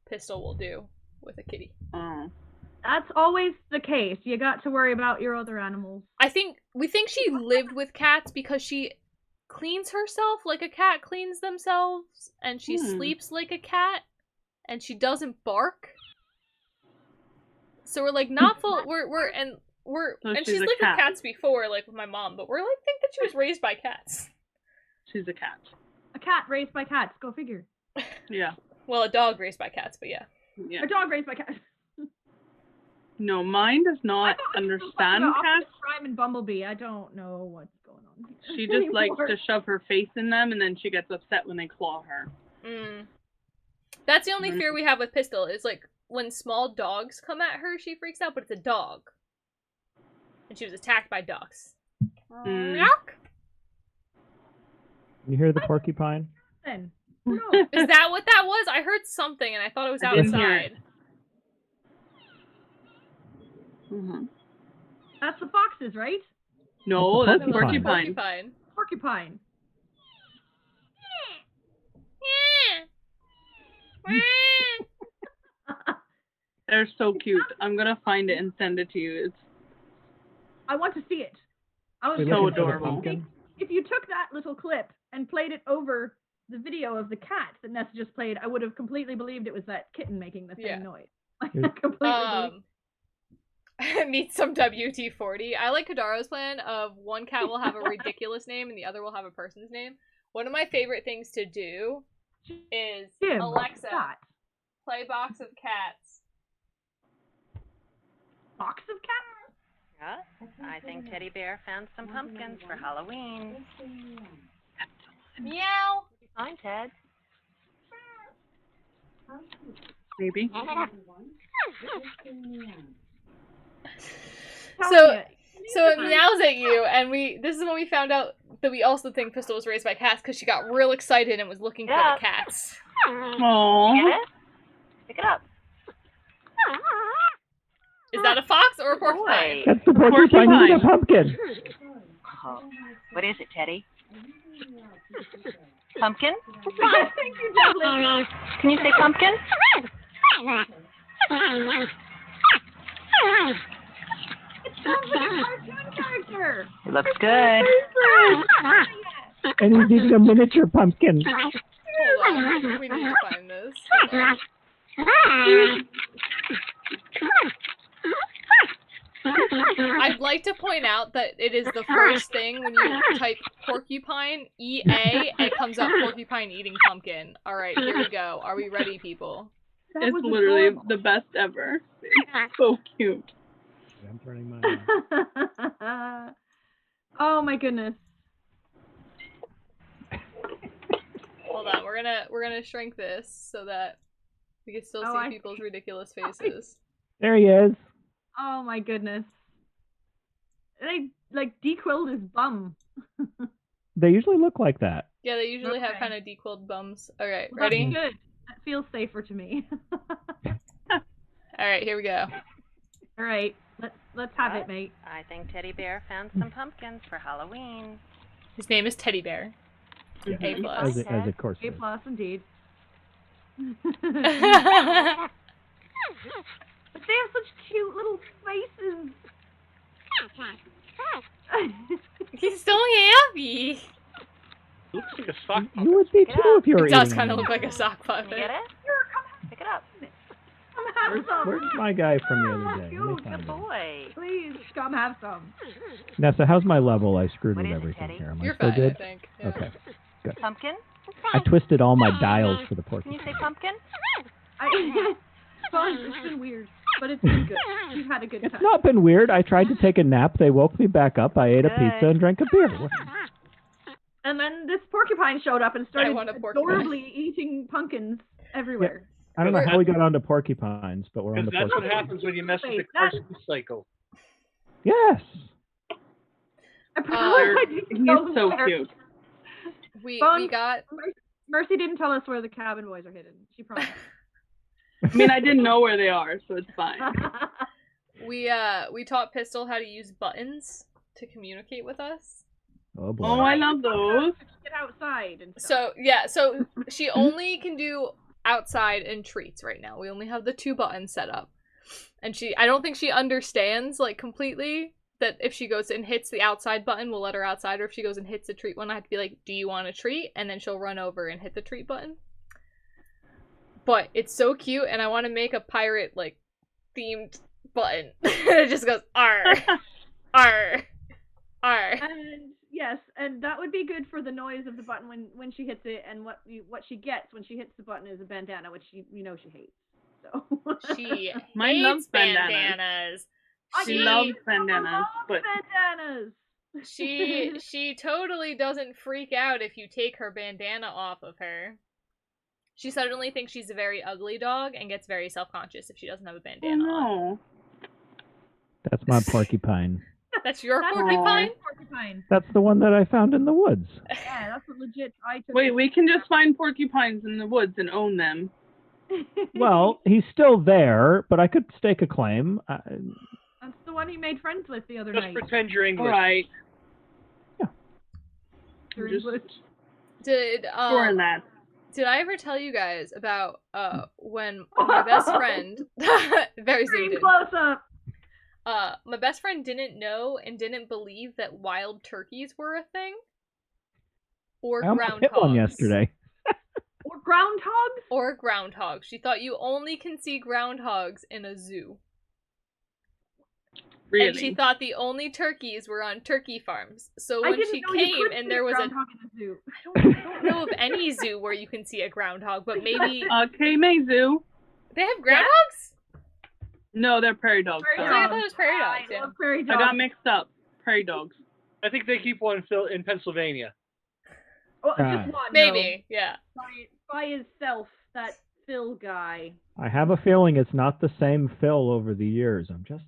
Pistol will do with a kitty. That's always the case. You got to worry about your other animals. We think she lived with cats because she cleans herself like a cat cleans themselves, and she sleeps like a cat, and she doesn't bark. So we're like not full. And she's lived with cats before, like with my mom, but we're like think that she was raised by cats. She's a cat. A cat raised by cats. Go figure. Yeah. Well, a dog raised by cats, but yeah. A dog raised by cats. No, mine does not understand cats. Prime and Bumblebee. I don't know what's going on here. She just likes to shove her face in them, and then she gets upset when they claw her. That's the only fear we have with Pistol is like when small dogs come at her, she freaks out, but it's a dog. And she was attacked by dogs. You hear the porcupine? No. Is that what that was? I heard something and I thought it was outside. That's the foxes, right? No, that's porcupine. Porcupine. They're so cute. I'm gonna find it and send it to you. I want to see it. I was so adorable. If you took that little clip and played it over the video of the cat that Nessa just played, I would have completely believed it was that kitten making the same noise. I completely Meet some WT-40. I like Kadaro's plan of one cat will have a ridiculous name and the other will have a person's name. One of my favorite things to do is Alexa, play Box of Cats. Box of Cats? Yes, I think Teddy Bear found some pumpkins for Halloween. Meow. Fine, Ted. Maybe. So it meows at you, and this is when we found out that we also think Pistol was raised by cats because she got real excited and was looking for the cats. Aww. Get it? Pick it up. Is that a fox or a porcupine? That's the porcupine eating a pumpkin. Oh, what is it, Teddy? Pumpkin? Thank you, Devlin. Can you say pumpkin? Character. Looks good. And he's eating a miniature pumpkin. Hold on, we need to find this. I'd like to point out that it is the first thing when you type porcupine, EA, and it comes up porcupine eating pumpkin. Alright, here we go. Are we ready, people? It's literally the best ever. It's so cute. I'm turning mine. Oh my goodness. Hold on, we're gonna shrink this so that we can still see people's ridiculous faces. There he is. Oh my goodness. They like dequilled his bum. They usually look like that. Yeah, they usually have Okay. kind of dequilled bums. All right, Well, that's ready? good. That feels safer to me. All right, here we go. All right, let's have it, mate. I think Teddy Bear found some pumpkins for Halloween. His name is Teddy Bear. Yeah, A plus. as of course. A it is. plus, indeed. But they have such cute little faces. He's so happy. Looks like a sock puppet. You would be too if you were It does eating kind of them. look like a sock Can puppet. you get it? Pick it up. Come have some. Where's my guy from the other day? Cute, Let me find Good him. boy. Please, come have some. Nessa, how's my level? I screwed What with is it, everything Teddy? here. Am You're I still fine, good? I think. Yeah. Okay. Pumpkin? I twisted all my dials for the Can porcupine. you say pumpkin? It's fun. It's been weird, but it's been good. We've had a good It's time. not been weird. I tried to take a nap. They woke me back up. I ate a Good. pizza and drank a beer. And then this porcupine showed up and started want a porcupine. adorably eating pumpkins everywhere. I don't know how we got onto porcupines, but we're on Because the that's what porcupines. happens when you mess with the That's- Carson cycle. Yes. I probably He's so cute. We Fun. got Mercy didn't tell us where the cabin boys are hidden. She promised. I mean, I didn't know where they are, so it's fine. we taught Pistol how to use buttons to communicate with us. Oh boy. Oh, I love those. Get outside and stuff. So yeah, so she only can do outside and treats right now. We only have the 2 buttons set up. And I don't think she understands like completely that if she goes and hits the outside button, we'll let her outside, or if she goes and hits the treat one, I have to be like, do you want a treat? And then she'll run over and hit the treat button. But it's so cute, and I want to make a pirate like themed button. It just goes R R R. And yes, and that would be good for the noise of the button when she hits it, and what she gets when she hits the button is a bandana, which she hates. So She Mine loves hates bandanas. bandanas. She loves bandanas, I love but bandanas. She totally doesn't freak out if you take her bandana off of her. She suddenly thinks she's a very ugly dog and gets very self-conscious if she doesn't have a oh bandana on. no. That's my porcupine. That's your That's porcupine? porcupine. That's the one that I found in the woods. Yeah, that's a legit. I took Wait, it. we can just find porcupines in the woods and own them. Well, he's still there, but I could stake a claim. That's the one he made friends with the other Just night. pretend you're English. Alright. You're Just English. Did sure in that. did I ever tell you guys about when my best friend very Screen zoomed in. close up. My best friend didn't know and didn't believe that wild turkeys were a thing. Or I almost hit one groundhogs. yesterday. Or groundhogs. Or groundhogs. She thought you only can see groundhogs in a zoo. Really. And she thought the only turkeys were on turkey farms. So I when didn't she know you came could and see there was a groundhog in the zoo. I don't know of any zoo where you can see a groundhog, but maybe K-May Zoo. they have groundhogs? No, they're prairie dogs. Prairie sorry. I thought it was prairie dogs, I yeah. love prairie I dogs. got mixed up. Prairie dogs. I think they keep one in Pennsylvania. Well, Ah. just one. Maybe, yeah. By himself, that Phil guy. I have a feeling it's not the same Phil over the years. I'm just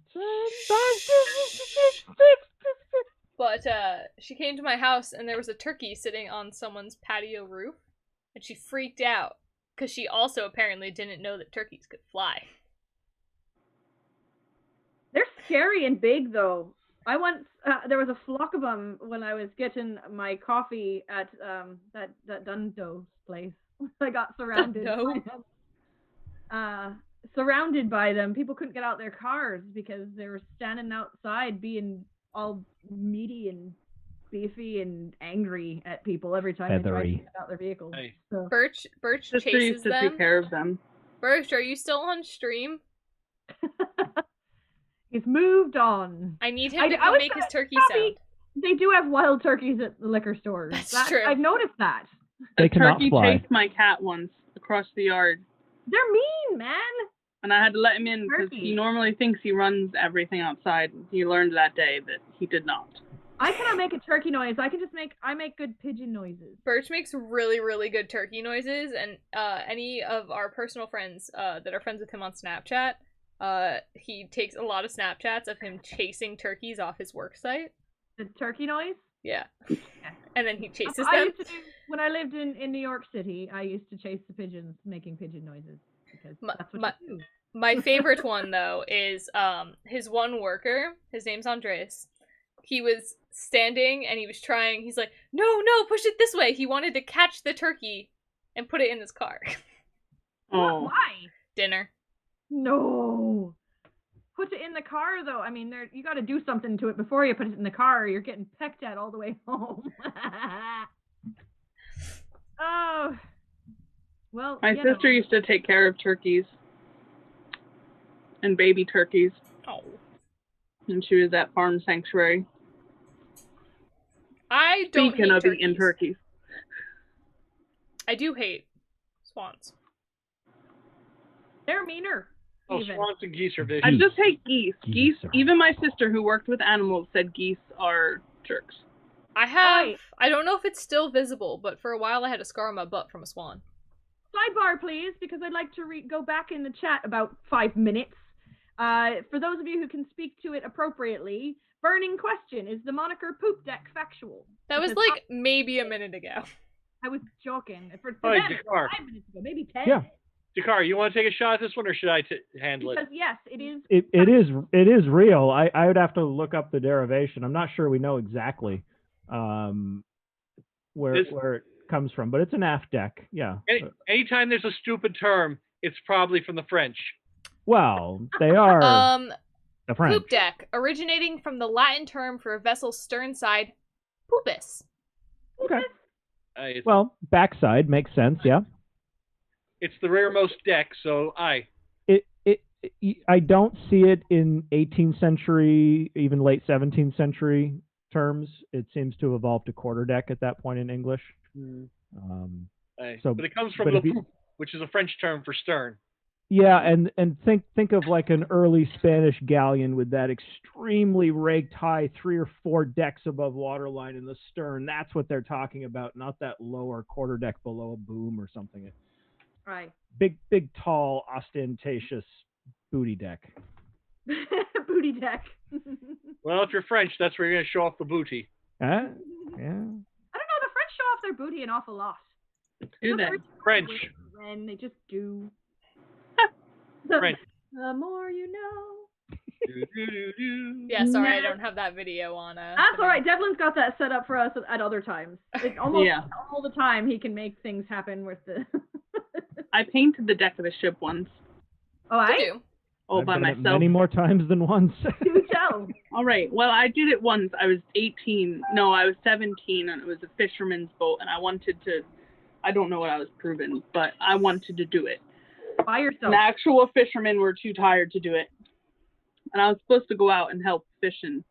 But she came to my house and there was a turkey sitting on someone's patio roof, and she freaked out because she also apparently didn't know that turkeys could fly. They're scary and big, though. I once there was a flock of them when I was getting my coffee at that Dundo's place. I got surrounded. Dundo? By them. Surrounded by them. People couldn't get out their cars because they were standing outside being all meaty and beefy and angry at people every time they tried to Feathery. get out their vehicles. Hey. So. Birch Sister chases used to them. take care of them. Birch, are you still on stream? He's moved on. I need him I to was go make his gonna- turkey Bobby, sound. They do have wild turkeys at the liquor stores. That's true. I've noticed that. They A cannot turkey fly. chased my cat once across the yard, They're mean, man. and I had to let him in because Turkey. he normally thinks he runs everything outside. He learned that day that he did not. I cannot make a turkey noise. I make good pigeon noises. Birch makes really, really good turkey noises, and any of our personal friends that are friends with him on Snapchat, he takes a lot of Snapchats of him chasing turkeys off his work site. The turkey noise? Yeah. And then he chases I them. used to do, when I lived in New York City, I used to chase the pigeons making pigeon noises. Because that's what you do. My favorite one, though, is his one worker. His name's Andres. He was standing and he was trying. He's like, no, push it this way. He wanted to catch the turkey and put it in his car. Oh. Why? Dinner. No. Put it in the car, though. I mean, you got to do something to it before you put it in the car, or you're getting pecked at all the way home. Oh. Well, My sister used to take care of turkeys and baby turkeys. Oh. And she was at Farm Sanctuary. I don't Speaking hate of turkeys. eating turkeys. I do hate swans. They're meaner. Oh, even. swans and geese are vicious. I just hate geese. Geese are- Even my sister who worked with animals said geese are jerks. I don't know if it's still visible, but for a while I had a scar on my butt from a swan. Sidebar, please, because I'd like to go back in the chat about 5 minutes. For those of you who can speak to it appropriately, burning question, is the moniker Poop Deck factual? That was Because like maybe a minute ago. I was joking. For Hi, them, Dakkar. 5 minutes ago, maybe 10. Yeah. Dakkar, you want to take a shot at this one, or should I handle it? Because yes, it is. It is real. I would have to look up the derivation. I'm not sure we know exactly where it comes from, but it's an aft deck. Yeah. Anytime there's a stupid term, it's probably from the French. Well, they are the French. Poop deck, originating from the Latin term for a vessel's stern side, poopus. Okay. It's, Well, backside makes sense. Yeah. it's the rearmost deck, so aye. I don't see it in 18th century, even late 17th century terms. It seems to have evolved to quarter deck at that point in English. Aye. So, but it comes from but le if you- poop, which is a French term for stern. Yeah, and think of like an early Spanish galleon with that extremely raked high 3 or 4 decks above waterline in the stern. That's what they're talking about, not that lower quarter deck below a boom or something. Right. Big, tall, ostentatious booty deck. Booty deck. Well, if you're French, that's where you're going to show off the booty. Huh? Yeah. I don't know. The French show off their booty an awful lot. Do that. French. When they just do. French. The more you know. Yeah, sorry, I don't have that video on. That's all right. Devlin's got that set up for us at other times. It almost all the time he can make things happen with the. I painted the deck of a ship once. Oh, I do. All I've by done it myself. many more times than once. do tell. All right. Well, I did it once. I was 18. No, I was 17, and it was a fisherman's boat, and I wanted to. I don't know what I was proving, but I wanted to do it. By yourself. And the actual fishermen were too tired to do it. And I was supposed to go out and help fishing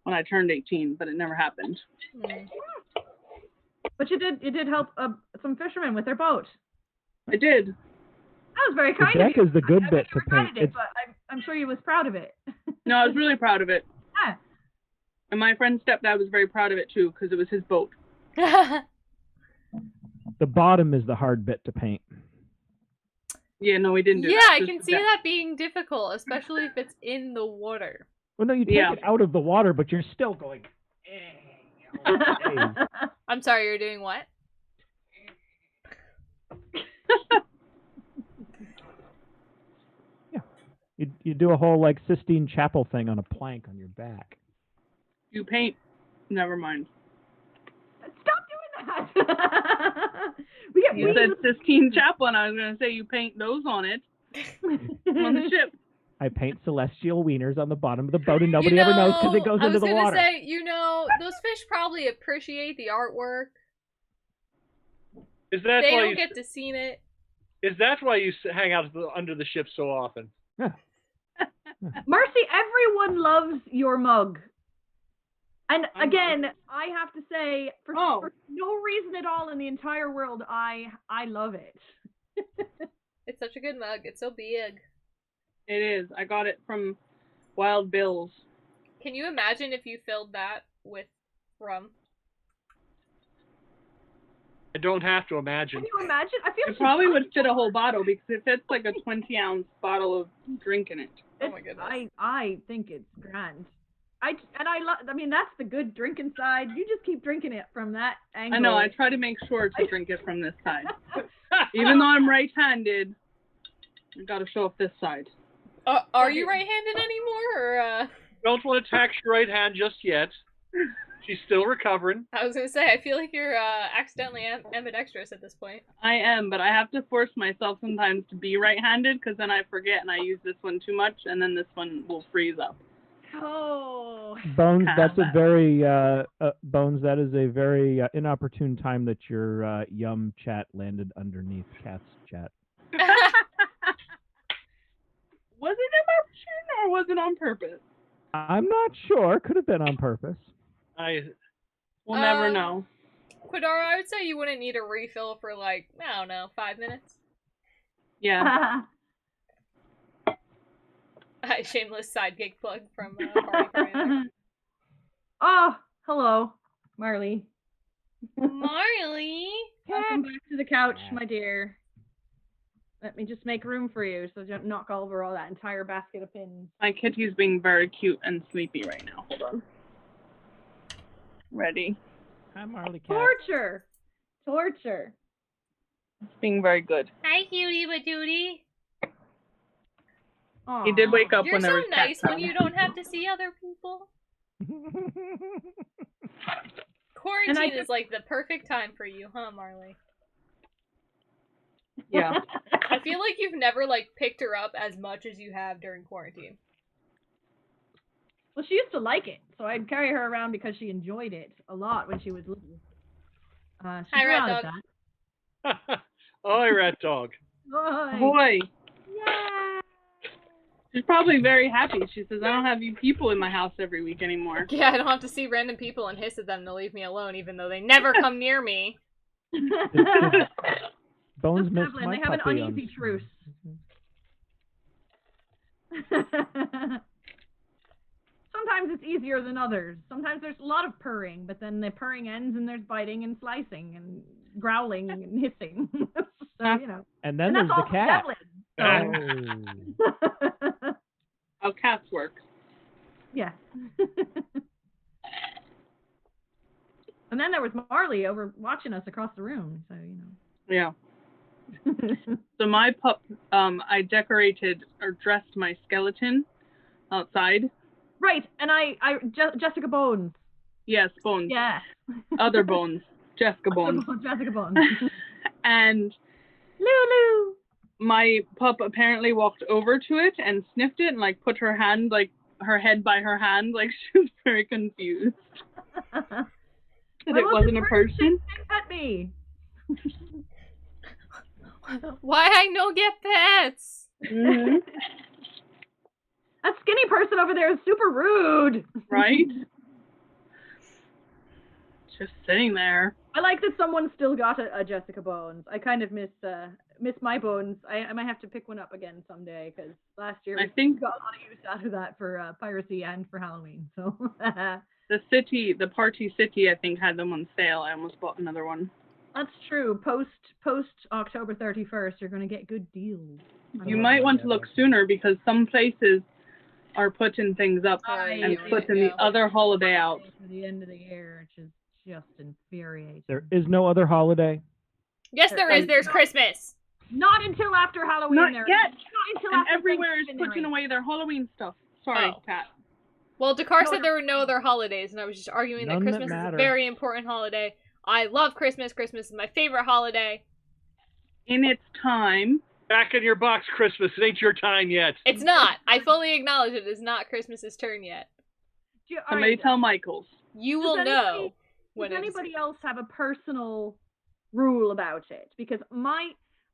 when I turned 18, but it never happened. But you did help some fishermen with their boat. I did. That was very The kind of deck you. is the good I bit to regretted paint. it, but I'm sure you was proud of it. No, I was really proud of it. Yeah. And my friend's stepdad was very proud of it too, because it was his boat. The bottom is the hard bit to paint. Yeah, no, we didn't do Yeah, that. I Just can the see deck. that being difficult, especially if it's in the water. Well, no, you take it out of the water, but you're still going. I'm sorry, you're doing what? Yeah, you do a whole like Sistine Chapel thing on a plank on your back. You paint. Never mind. Stop doing that. We get You said Sistine Chapel, and I was going to say you paint those on it. On the ship. I paint celestial wieners on the bottom of the boat, and nobody ever knows because it goes into the water. I was gonna say, those fish probably appreciate the artwork. Is that They why don't you, get to see it. Is that why you hang out under the ship so often? Marcy, everyone loves your mug. And again, I have to say, for no reason at all in the entire world, I love it. It's such a good mug. It's so big. It is. I got it from Wild Bill's. Can you imagine if you filled that with rum? I don't have to imagine. Can you imagine? I feel It probably would fit a whole bottle because it fits like a 20-ounce bottle of drink in it. Oh my goodness. I think it's grand. I mean, that's the good drinking side. You just keep drinking it from that angle. I know. I try to make sure to drink it from this side. Even though I'm right-handed, I got to show off this side. Are you right-handed anymore, or? Don't want to tax your right hand just yet. She's still recovering. I was gonna say, I feel like you're accidentally ambidextrous at this point. I am, but I have to force myself sometimes to be right-handed because then I forget and I use this one too much, and then this one will freeze up. Oh. Bones, that's a very Bones. That is a very inopportune time that your yum chat landed underneath Cat's chat. Was it inopportune or was it on purpose? I'm not sure. Could have been on purpose. We'll never know. Quidara, I would say you wouldn't need a refill for like, I don't know, 5 minutes. Yeah. Shameless side gig plug from Party Commander. Oh, hello, Marley. Marley! Welcome back to the couch, my dear. Let me just make room for you so you don't knock over all that entire basket of pins. My kitty's being very cute and sleepy right now. Hold on. Ready? Hi, Marley Cat. Torture! Torture. It's being very good. Hi, cutie patootie. He did wake up You're when there so was nice cats when you don't have to see other people. Quarantine is like the perfect time for you, huh, Marley? Yeah. I feel like you've never like picked her up as much as you have during quarantine. Well, she used to like it, so I'd carry her around because she enjoyed it a lot when she was little. Hi, grew rat out of dog. that. Oi, rat dog. Boy. Boy. Yeah. She's probably very happy. She says, I don't have you people in my house every week anymore. Yeah, I don't have to see random people and hiss at them to leave me alone, even though they never come near me. Bones Just missed Devlin, my they have an puppy uneasy truce. Sometimes it's easier than others. Sometimes there's a lot of purring, but then the purring ends and there's biting and slicing and growling and hissing. So, you know. And then that's there's all the cat. Devlin, so. How cats work. Yeah. And then there was Marley over watching us across the room, so, you know. Yeah. So my pup, I decorated or dressed my skeleton outside. Right, and Jessica Bones. Yes, Bones. Yeah. Other Bones. Jessica Bones. Jessica Bones. And Lulu. my pup apparently walked over to it and sniffed it and like put her hand, like her head by her hand, like she was very confused. That it wasn't a person. At me. Why I no get pets? Mm-hmm. That skinny person over there is super rude. Right? Just sitting there. I like that someone still got a Jessica Bones. I kind of miss my Bones. I might have to pick one up again someday because last year we got a lot of use out of that for piracy and for Halloween. So the Party City, I think, had them on sale. I almost bought another one. That's true. Post October 31st, you're going to get good deals. You might want to look sooner because some places are putting things up and putting the other holiday out. To the end of the year, which is just infuriating. There is no other holiday. Yes, there is. There's Christmas. Not until after Halloween. Not there. yet. Not until And after everywhere is Thanksgiving, putting right? away their Halloween stuff. Sorry, Oh. Kat. Well, Dakkar said there were no other holidays, and I was just arguing that None that Christmas is a matter. very important holiday. I love Christmas. Christmas is my favorite holiday. In its time. Back in your box, Christmas. It ain't your time yet. It's not. I fully acknowledge it is not Christmas's turn yet. Somebody tell Michaels. You will know when Does it's... anybody else have a personal rule about it? Because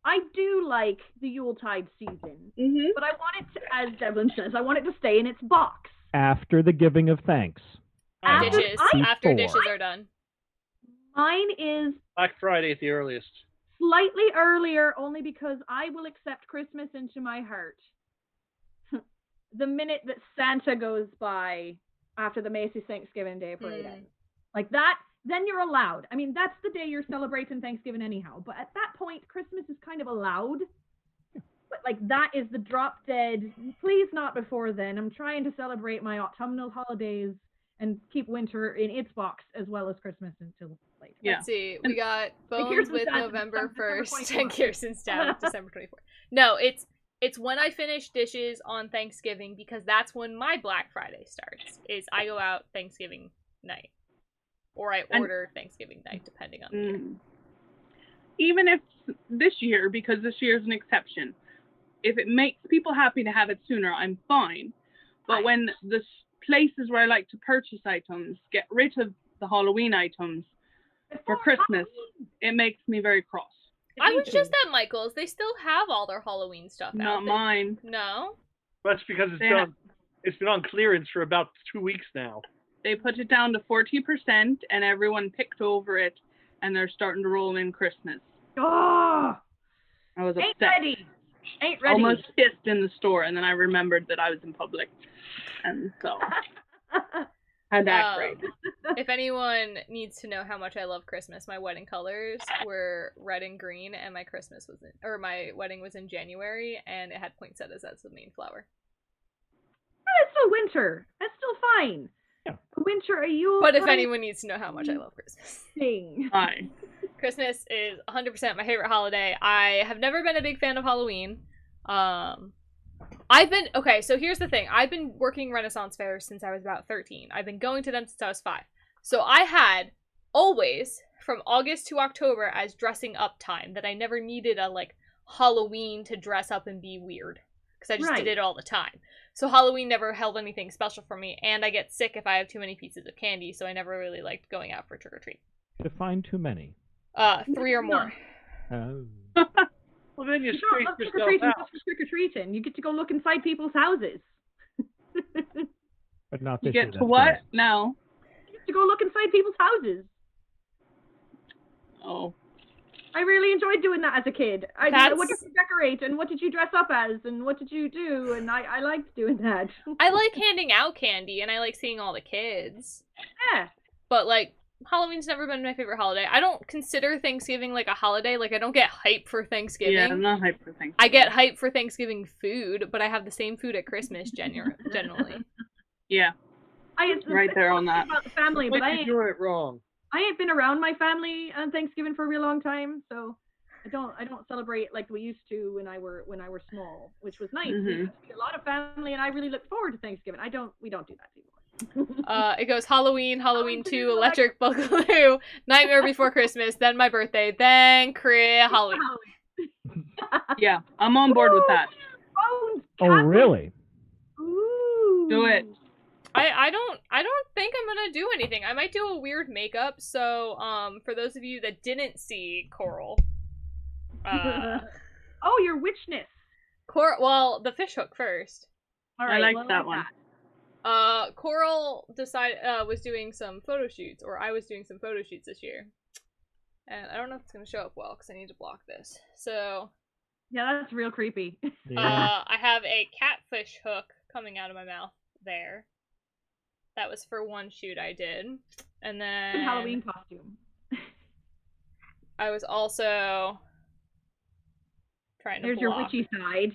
I do like the Yuletide season, but I want it to, as Devlin says, I want it to stay in its box. After the giving of thanks. Dishes. After Before. dishes are done. Mine is Black Friday at the earliest. slightly earlier, only because I will accept Christmas into my heart the minute that Santa goes by after the Macy's Thanksgiving Day parade ends. Like that, then you're allowed. I mean, that's the day you're celebrating Thanksgiving anyhow, but at that point, Christmas is kind of allowed. But like that is the drop dead. Please not before then. I'm trying to celebrate my autumnal holidays and keep winter in its box as well as Christmas until later. Yeah. Let's see. We got Bones Kirsten's with down November December 1st 24th. and Kirsten's down with December 24th. No, it's when I finish dishes on Thanksgiving because that's when my Black Friday starts. Is I go out Thanksgiving night. Or I order Thanksgiving night, depending on the year. Even if this year, because this year is an exception, if it makes people happy to have it sooner, I'm fine. But when the places where I like to purchase items get rid of the Halloween items for Christmas, it makes me very cross. I was just at Michael's. They still have all their Halloween stuff out. Not mine. No? That's because it's been on clearance for about 2 weeks now. They put it down to 40% and everyone picked over it and they're starting to roll in Christmas. Oh, I was ain't upset. ready. Ain't ready. Almost pissed in the store, and then I remembered that I was in public, and so had to act right. If anyone needs to know how much I love Christmas, my wedding colors were red and green, and my my wedding was in January, and it had poinsettias as the main flower. It's still winter. That's still fine. Yeah. Winter, are you? But if anyone needs to know how much I love Christmas, Hi. Christmas is 100% my favorite holiday. I have never been a big fan of Halloween. So here's the thing. I've been working Renaissance fairs since I was about 13. I've been going to them since I was 5. So I had always, from August to October, as dressing up time, that I never needed a, Halloween to dress up and be weird. Because I just did it all the time. So Halloween never held anything special for me, and I get sick if I have too many pieces of candy, so I never really liked going out for trick-or-treat. Define too many. 3 or more. Oh. Well, then you You space don't love yourself trick-or-treating out. just for trick-or-treating. You get to go look inside people's houses. But not You this year. get to that's what right. now? You get to go look inside people's houses. Oh. I really enjoyed doing that as a kid. What did you decorate, and what did you dress up as, and what did you do? And I liked doing that. I like handing out candy, and I like seeing all the kids. Yeah. But, Halloween's never been my favorite holiday. I don't consider Thanksgiving like a holiday. I don't get hype for Thanksgiving. Yeah, I'm not hyped for Thanksgiving. I get hype for Thanksgiving food, but I have the same food at Christmas generally. Yeah. Right there on that. About the family, but You're doing it wrong. I ain't been around my family on Thanksgiving for a real long time, so I don't celebrate like we used to when I were small, which was nice. Mm-hmm. We used to see a lot of family, and I really look forward to Thanksgiving. We don't do that anymore. It goes Halloween 2, Electric Boogaloo, Nightmare Before Christmas, then my birthday, then Halloween. Yeah, I'm on board with that. Oh, really? Ooh. Do it. I don't think I'm gonna do anything. I might do a weird makeup. So for those of you that didn't see Koral, oh, your witchness. Well, the fishhook first. All right, I like that one. Koral was doing some photo shoots, or I was doing some photo shoots this year, and I don't know if it's gonna show up well because I need to block this. So yeah, that's real creepy. Yeah. I have a catfish hook coming out of my mouth there. That was for one shoot I did, and then Good Halloween costume. I was also trying to. There's your witchy side.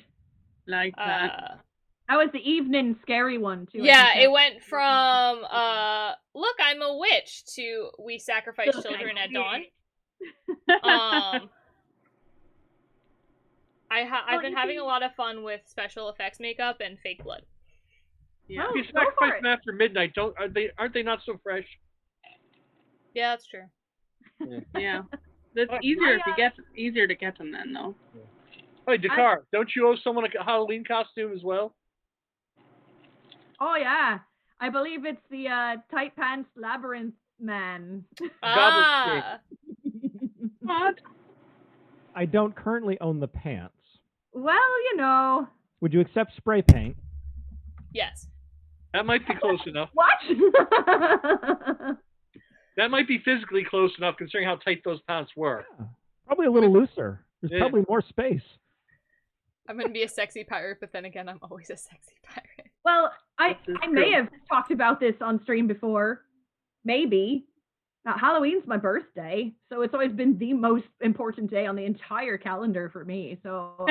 Like that. That was the evening scary one too. Yeah, it went from look, I'm a witch to we sacrifice children at dawn. I've been having a lot of fun with special effects makeup and fake blood. Yeah. If you sacrifice them after midnight, aren't they not so fresh? Yeah, that's true. Yeah. That's easier to get them then, though. Hey, Dakkar, don't you owe someone a Halloween costume as well? Oh yeah, I believe it's the tight pants labyrinth man. What? I don't currently own the pants. Well, you know. Would you accept spray paint? Yes. That might be close enough. What? That might be physically close enough considering how tight those pants were. Yeah. Probably a little looser. There's probably more space. I'm going to be a sexy pirate, but then again, I'm always a sexy pirate. Well, I may have talked about this on stream before. Maybe. Now, Halloween's my birthday, so it's always been the most important day on the entire calendar for me. So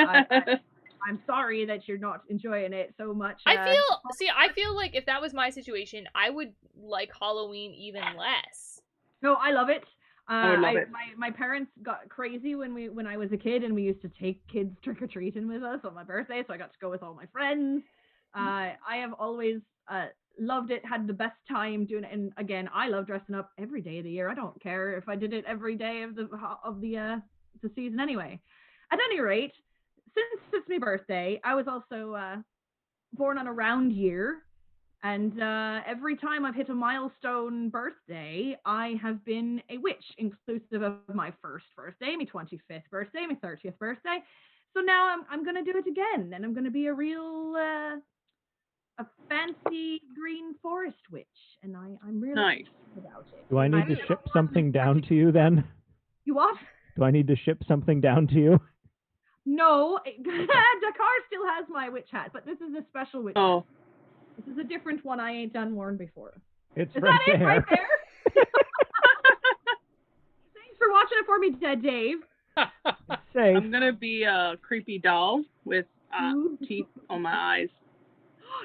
I'm sorry that you're not enjoying it so much. I feel like if that was my situation, I would like Halloween even less. No, I love it. I would love it. My parents got crazy when I was a kid, and we used to take kids trick or treating with us on my birthday, so I got to go with all my friends. I have always loved it, had the best time doing it, and again, I love dressing up every day of the year. I don't care if I did it every day of the season anyway. At any rate, since it's my birthday, I was also born on a round year. And every time I've hit a milestone birthday, I have been a witch, inclusive of my first birthday, my 25th birthday, my 30th birthday. So now I'm going to do it again, and I'm going to be a real, a fancy green forest witch. And I'm really nice about it. Do I need to ship something down to you then? You what? Do I need to ship something down to you? No, Dakkar still has my witch hat, but this is a special witch hat. This is a different one I ain't done worn before. It's is right that there. It right there? Thanks for watching it for me, Dave. Safe. I'm gonna be a creepy doll with teeth on my eyes.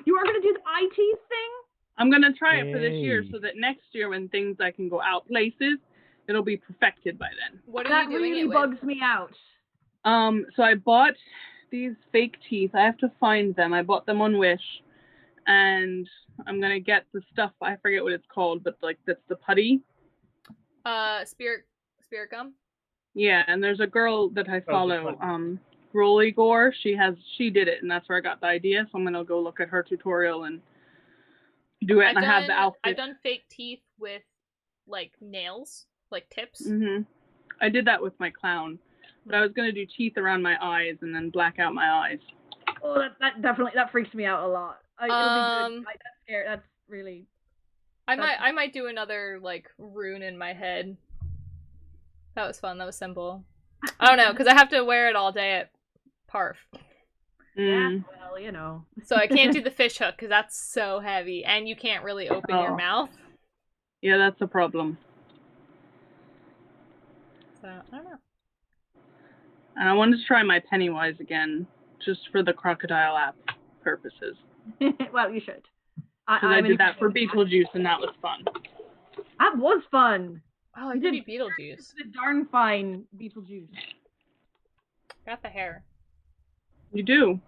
You are gonna do the eye teeth thing? I'm gonna try it for this year, so that next year when I can go out places, it'll be perfected by then. What are that you doing really it with? bugs me out. So I bought these fake teeth. I have to find them. I bought them on Wish. And I'm gonna get the stuff, I forget what it's called, but like that's the putty. Spirit gum? Yeah, and there's a girl that I follow, Rolly Gore. She did it, and that's where I got the idea, so I'm gonna go look at her tutorial and do it. I have the outfit. I've done fake teeth with like nails, like tips. I did that with my clown. But I was gonna do teeth around my eyes and then black out my eyes. Oh, that definitely freaks me out a lot. It'll be good. That's scary. That's really. I might do another like rune in my head. That was fun. That was simple. I don't know, because I have to wear it all day at Parf. Yeah, well, you know. So I can't do the fish hook because that's so heavy, and you can't really open your mouth. Yeah, that's a problem. So I don't know. And I wanted to try my Pennywise again, just for the crocodile app purposes. Well, you should. I did that for Beetlejuice, and that was fun. That was fun. Oh, you did Beetlejuice. The darn fine Beetlejuice. Got the hair. You do.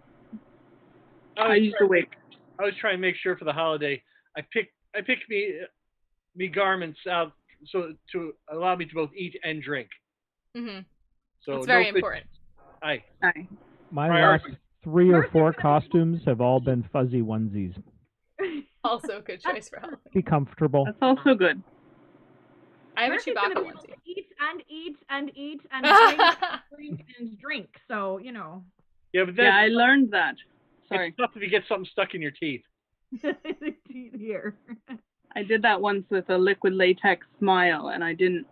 I used to wake. I was trying to make sure for the holiday. I picked me garments out so to allow me to both eat and drink. So it's very important. Aye. My last 3 or 4 costumes have all been fuzzy onesies. Also a good choice for Halloween. Be comfortable. That's also good. I have a Chewbacca onesie. Eat and drink and drink. So, you know. Yeah, but I learned that. Sorry. It's tough if you get something stuck in your teeth. Teeth here. I did that once with a liquid latex smile, and I didn't.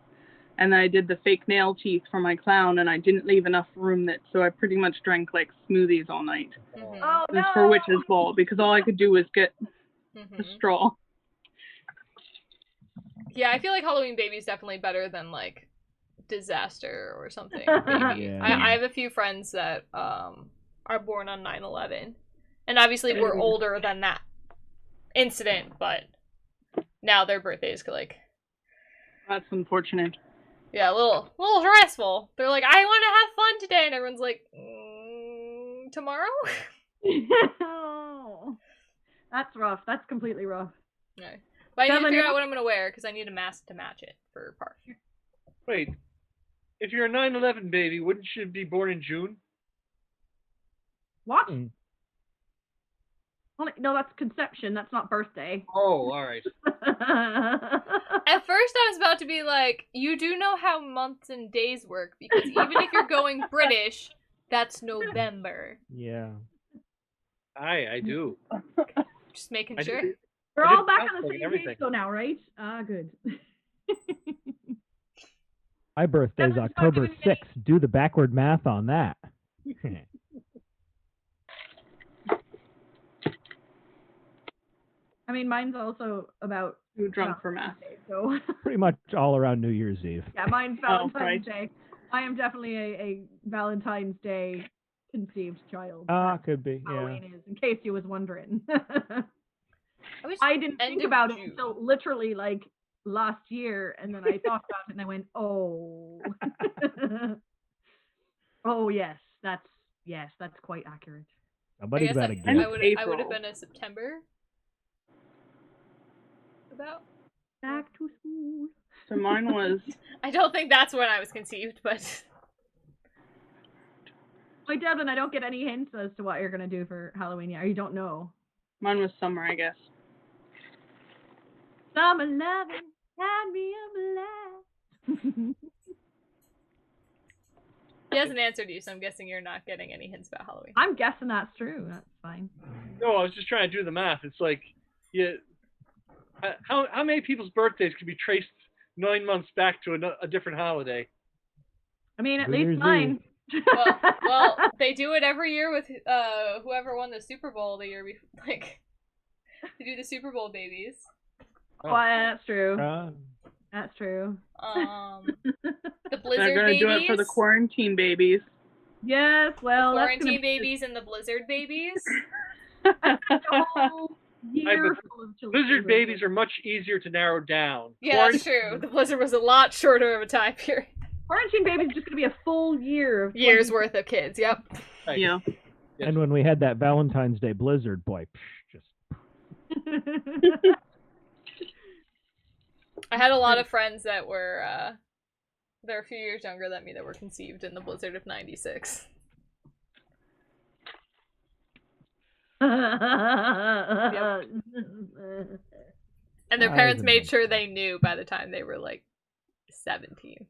And I did the fake nail teeth for my clown, and I didn't leave enough room so I pretty much drank like smoothies all night. Oh, it was for Witch's Ball, because all I could do was get a straw. Yeah, I feel like Halloween Baby is definitely better than like Disaster or something. Maybe. Yeah. I have a few friends that are born on 9/11, and obviously we're older than that incident, but now their birthdays like. That's unfortunate. Yeah, a little stressful. They're like, I want to have fun today, and everyone's like, tomorrow? Oh, that's rough. That's completely rough. Okay. But I need to figure out what I'm going to wear, because I need a mask to match it for Park. Wait, if you're a 9/11 baby, wouldn't you be born in June? What? Well, no, that's conception. That's not birthday. Oh, all right. At first, I was about to be like, you do know how months and days work, because even if you're going British, that's November. Yeah. I do. Just making sure. We're all back on the same page though now, right? Good. My birthday's October 6th. Do the backward math on that. I mean, mine's also about too drunk for math. So pretty much all around New Year's Eve. Yeah, mine's Valentine's Day. I am definitely a Valentine's Day conceived child. Could be, yeah. Halloween is, in case you was wondering. was I didn't end think of about it June. until literally like last year, and then I thought about it and I went, oh. Oh yes, that's quite accurate. Somebody's about to I get would have April. been a September. About. Back to school. So mine was I don't think that's when I was conceived, but Wait, Devlin, I don't get any hints as to what you're gonna do for Halloween yet. Or you don't know. summer, I guess. Summer loving had me a blast. he hasn't answered you, so I'm guessing you're not getting any hints about Halloween. I'm guessing that's true. That's fine. No, I was just trying to do the math. It's like, how many people's birthdays can be traced 9 months back to a different holiday? I mean, at New Year's least mine. well, they do it every year with whoever won the Super Bowl the year before. Like, they do the Super Bowl babies. Oh, yeah, that's true. That's true. The They're Blizzard gonna babies. do it for the quarantine babies. Yes, well, that's Quarantine gonna be babies and the Blizzard babies. a whole year but full of children. Blizzard babies are much easier to narrow down. Yeah, that's true. The Blizzard was a lot shorter of a time period. Quarantine babies just gonna be a full year of Years worth of kids. Yep. Right. Yeah. Yes. And when we had that Valentine's Day blizzard, boy, just I had a lot of friends that were they're a few years younger than me that were conceived in the blizzard of '96. And their parents made sure they knew by the time they were like 17.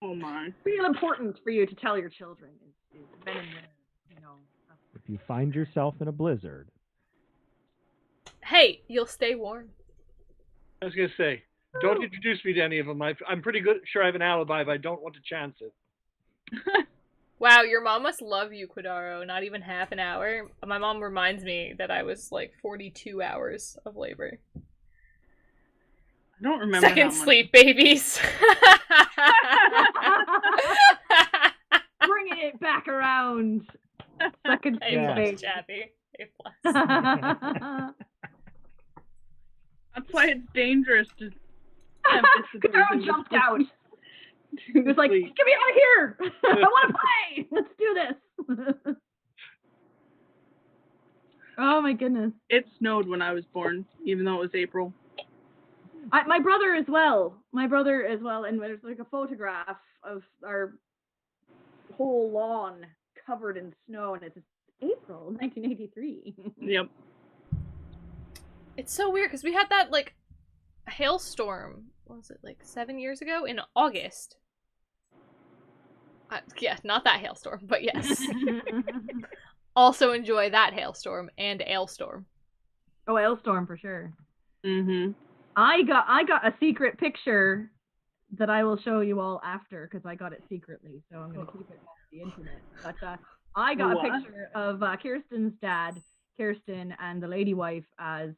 Oh my. Real important for you to tell your children is when and where, you know. if you find yourself in a blizzard, Hey, you'll stay warm. I was gonna say, don't introduce me to any of them. I'm pretty good. Sure, I have an alibi, but I don't want to chance it. Wow, your mom must love you, Quidaro. Not even half an hour. My mom reminds me that I was like 42 hours of labor. I don't remember. Second sleep, babies. Bringing it back around. Second A Yeah. sleep, plus, Chappy. A plus. baby. That's why it's dangerous to have visitors Quidaro in jumped the out. sleep. He was like, "Get me out of here! I want to play. Let's do this." Oh my goodness! It snowed when I was born, even though it was April. My brother as well. And there's like a photograph of our whole lawn covered in snow, and it's April 1983. Yep. It's so weird because we had that like hailstorm. What was it, like 7 years ago in August? Yeah, not that hailstorm, but yes. Also enjoy that hailstorm and ailstorm. Oh, Hailstorm for sure. Mhm. I got a secret picture that I will show you all after because I got it secretly, so I'm gonna keep it off the internet. But I got What? a picture of Kirsten's dad, Kirsten, and the lady wife as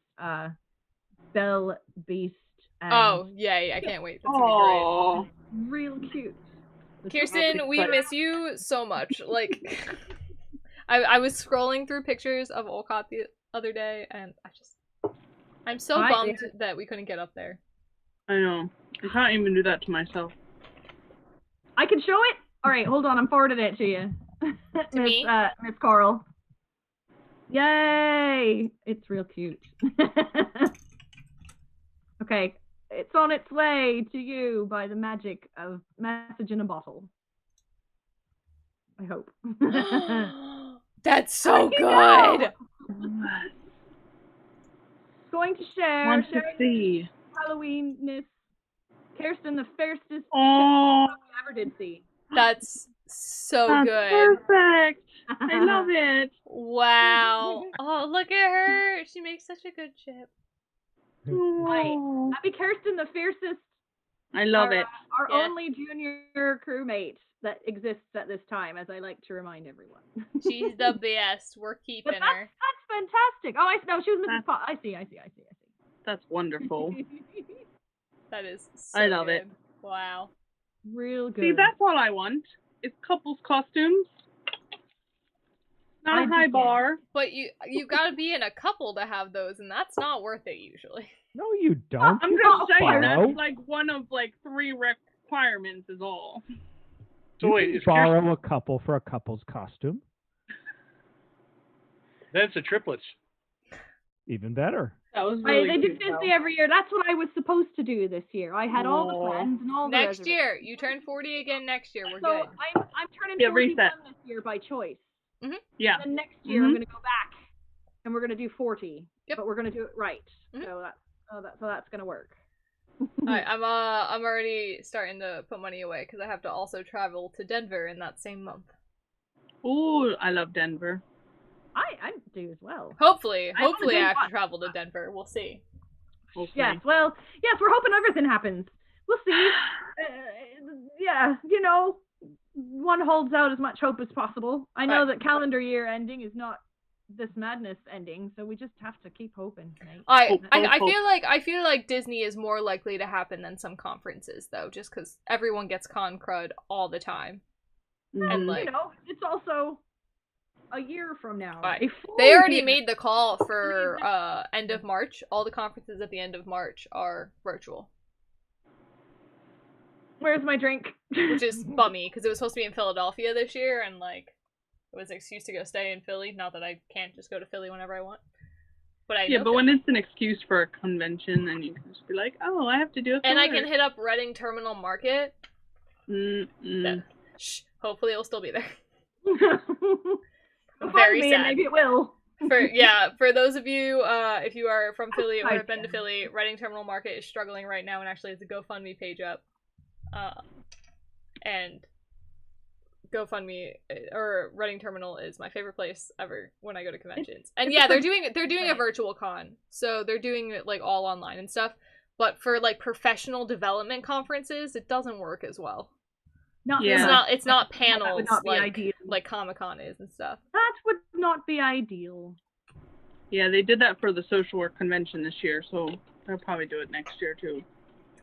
Belle, Beast, and Oh, yay, I can't wait. That's gonna be Oh. real cute. great. Kirsten, we miss you so much. Like, I was scrolling through pictures of Olcott the other day, and I'm so bummed that we couldn't get up there. I know. I can't even do that to myself. I can show it. All right, hold on. I'm forwarding it to you. To me? Miss Koral. Yay! It's real cute. Okay, it's on its way to you by the magic of message in a bottle. I hope. That's so You good! know. Going to share Want to see. Halloween-ness. Kirsten, the fiercest Oh. we ever did see. That's so That's good. perfect. I love it. Wow. Oh, look at her. She makes such a good chip. Oh. Happy Kirsten, the fiercest. I love it. Our Yeah. only junior crewmate that exists at this time, as I like to remind everyone. She's the best. We're keeping But her. that's fantastic. Oh, no, she was Mrs. Pot. I see. That's wonderful. That is so I love good. it. Wow. Real good. See, that's all I want. Is couples costumes. Not a I high just bar. But you gotta be in a couple to have those, and that's not worth it usually. No, you don't. I'm You just don't saying borrow. that's like one of like 3 requirements is all. So You wait, can is borrow a couple for a couple's costume. That's a triplets. Even better. That was really They do cute, Disney though. every year. That's what I was supposed to do this year. I had all the Aw. plans and all the Next reservations. year, you turn 40 again next year. We're So good. I'm turning Yeah, 41 reset. this year by choice. Yeah. Then next year Mhm. I'm gonna go back and we're gonna do 40. Yep. But we're gonna do it right. Mhm. So that's gonna work. Alright, I'm already starting to put money away because I have to also travel to Denver in that same month. Ooh, I love Denver. I do as well. Hopefully I haven't I been have to once. travel to Denver. We'll see. Okay. Yes, well, yes, we're hoping everything happens. We'll see. Yeah, you know, one holds out as much hope as possible. I know that calendar year ending is not this madness ending, so we just have to keep hoping. Right? I feel like Disney is more likely to happen than some conferences though, just because everyone gets con crud all the time. And like, you know, it's also a year from now. Right. A full They already year. made the call for end of March. All the conferences at the end of March are virtual, Where's my drink? which is bummy because it was supposed to be in Philadelphia this year, and like it was an excuse to go stay in Philly. Not that I can't just go to Philly whenever I want, but I Yeah, know but Philly. when it's an excuse for a convention, then you can just be like, oh, I have to do it. And I can hit up Reading Terminal Market. Mm-mm. Shh, hopefully it'll still be there. Find Very me sad. and maybe it will. For those of you, if you are from Philly or have been to Philly, Reading Terminal Market is struggling right now and actually has a GoFundMe page up. And GoFundMe or Reading Terminal is my favorite place ever when I go to conventions. And yeah, they're doing a virtual con, so they're doing it like all online and stuff. But for like professional development conferences, it doesn't work as well. It's not panels that would not be ideal. like Comic-Con is and stuff. That would not be ideal. Yeah, they did that for the social work convention this year, so they'll probably do it next year too.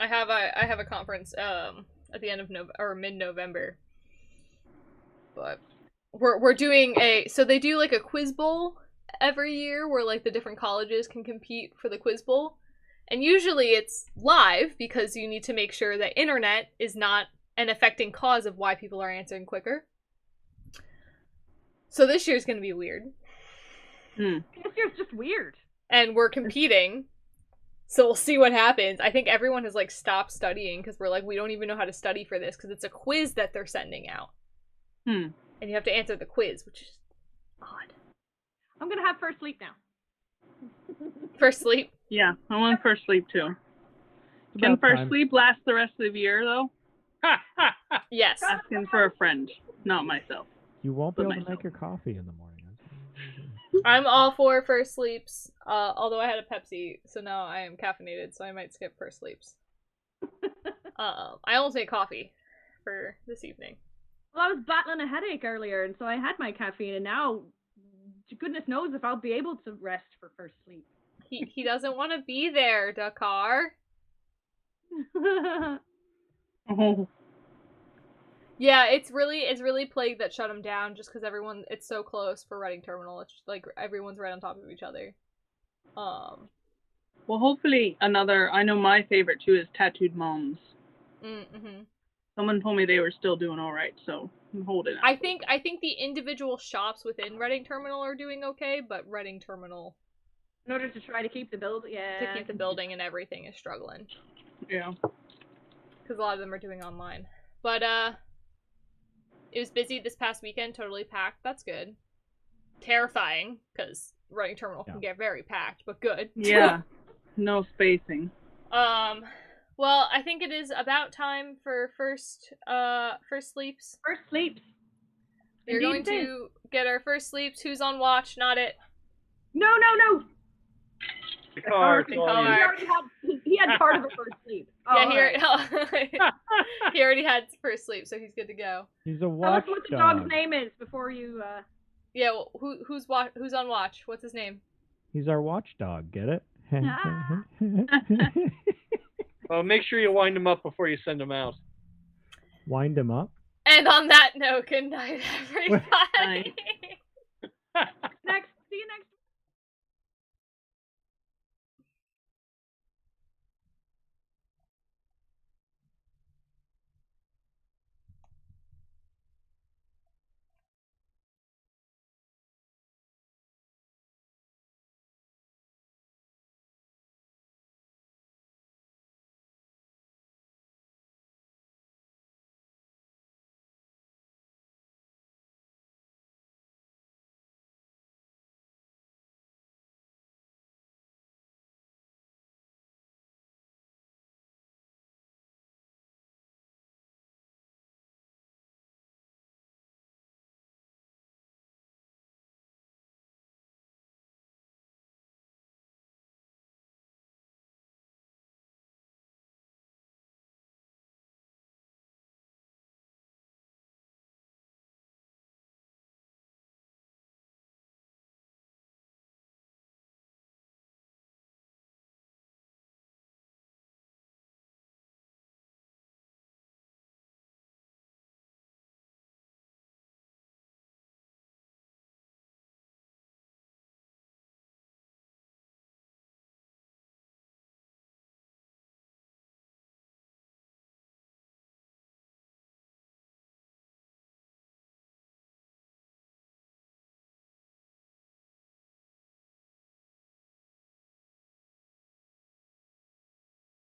I have a conference at the end of mid-November. But we're doing so they do like a quiz bowl every year where like the different colleges can compete for the quiz bowl. And usually it's live because you need to make sure that internet is not an affecting cause of why people are answering quicker. So this year's going to be weird. This year's just weird. And we're competing. So we'll see what happens. I think everyone has like stopped studying because we're like, we don't even know how to study for this because it's a quiz that they're sending out. And you have to answer the quiz, which is odd. I'm going to have first sleep now. First sleep? Yeah, I want first sleep too. Can first sleep last the rest of the year though? Yes. Asking for a friend, not myself. You won't be able to make your coffee in the morning. I'm all for first sleeps, although I had a Pepsi, so now I am caffeinated, so I might skip first sleeps. I almost made coffee for this evening. Well, I was battling a headache earlier, and so I had my caffeine, and now goodness knows if I'll be able to rest for first sleep. He doesn't want to be there, Dakkar. Oh. Yeah, it's really Plague that shut him down just because it's so close for Reading Terminal. It's just, like everyone's right on top of each other. Well, hopefully I know my favorite too is Tattooed Moms. Mm-hmm. Someone told me they were still doing all right, so I'm holding out. I think the individual shops within Reading Terminal are doing okay, but Reading Terminal, in order to try to keep the building, and everything is struggling. Yeah. Because a lot of them are doing online. But it was busy this past weekend, totally packed. That's good. Terrifying, because Reading Terminal can get very packed, but good. Yeah. No spacing. Well, I think it is about time for first sleeps. First sleeps. We're going to get our first sleeps. Who's on watch? Not it. No. Dakkar, He had part of a first sleep. He already had first sleep, so he's good to go. He's a Tell us watchdog. what the dog's name is before you. Yeah, well, who's on watch? What's his name? He's our watchdog. Get it? Well, make sure you wind him up before you send him out. Wind him up. And on that note, good night, everybody. Next. See you next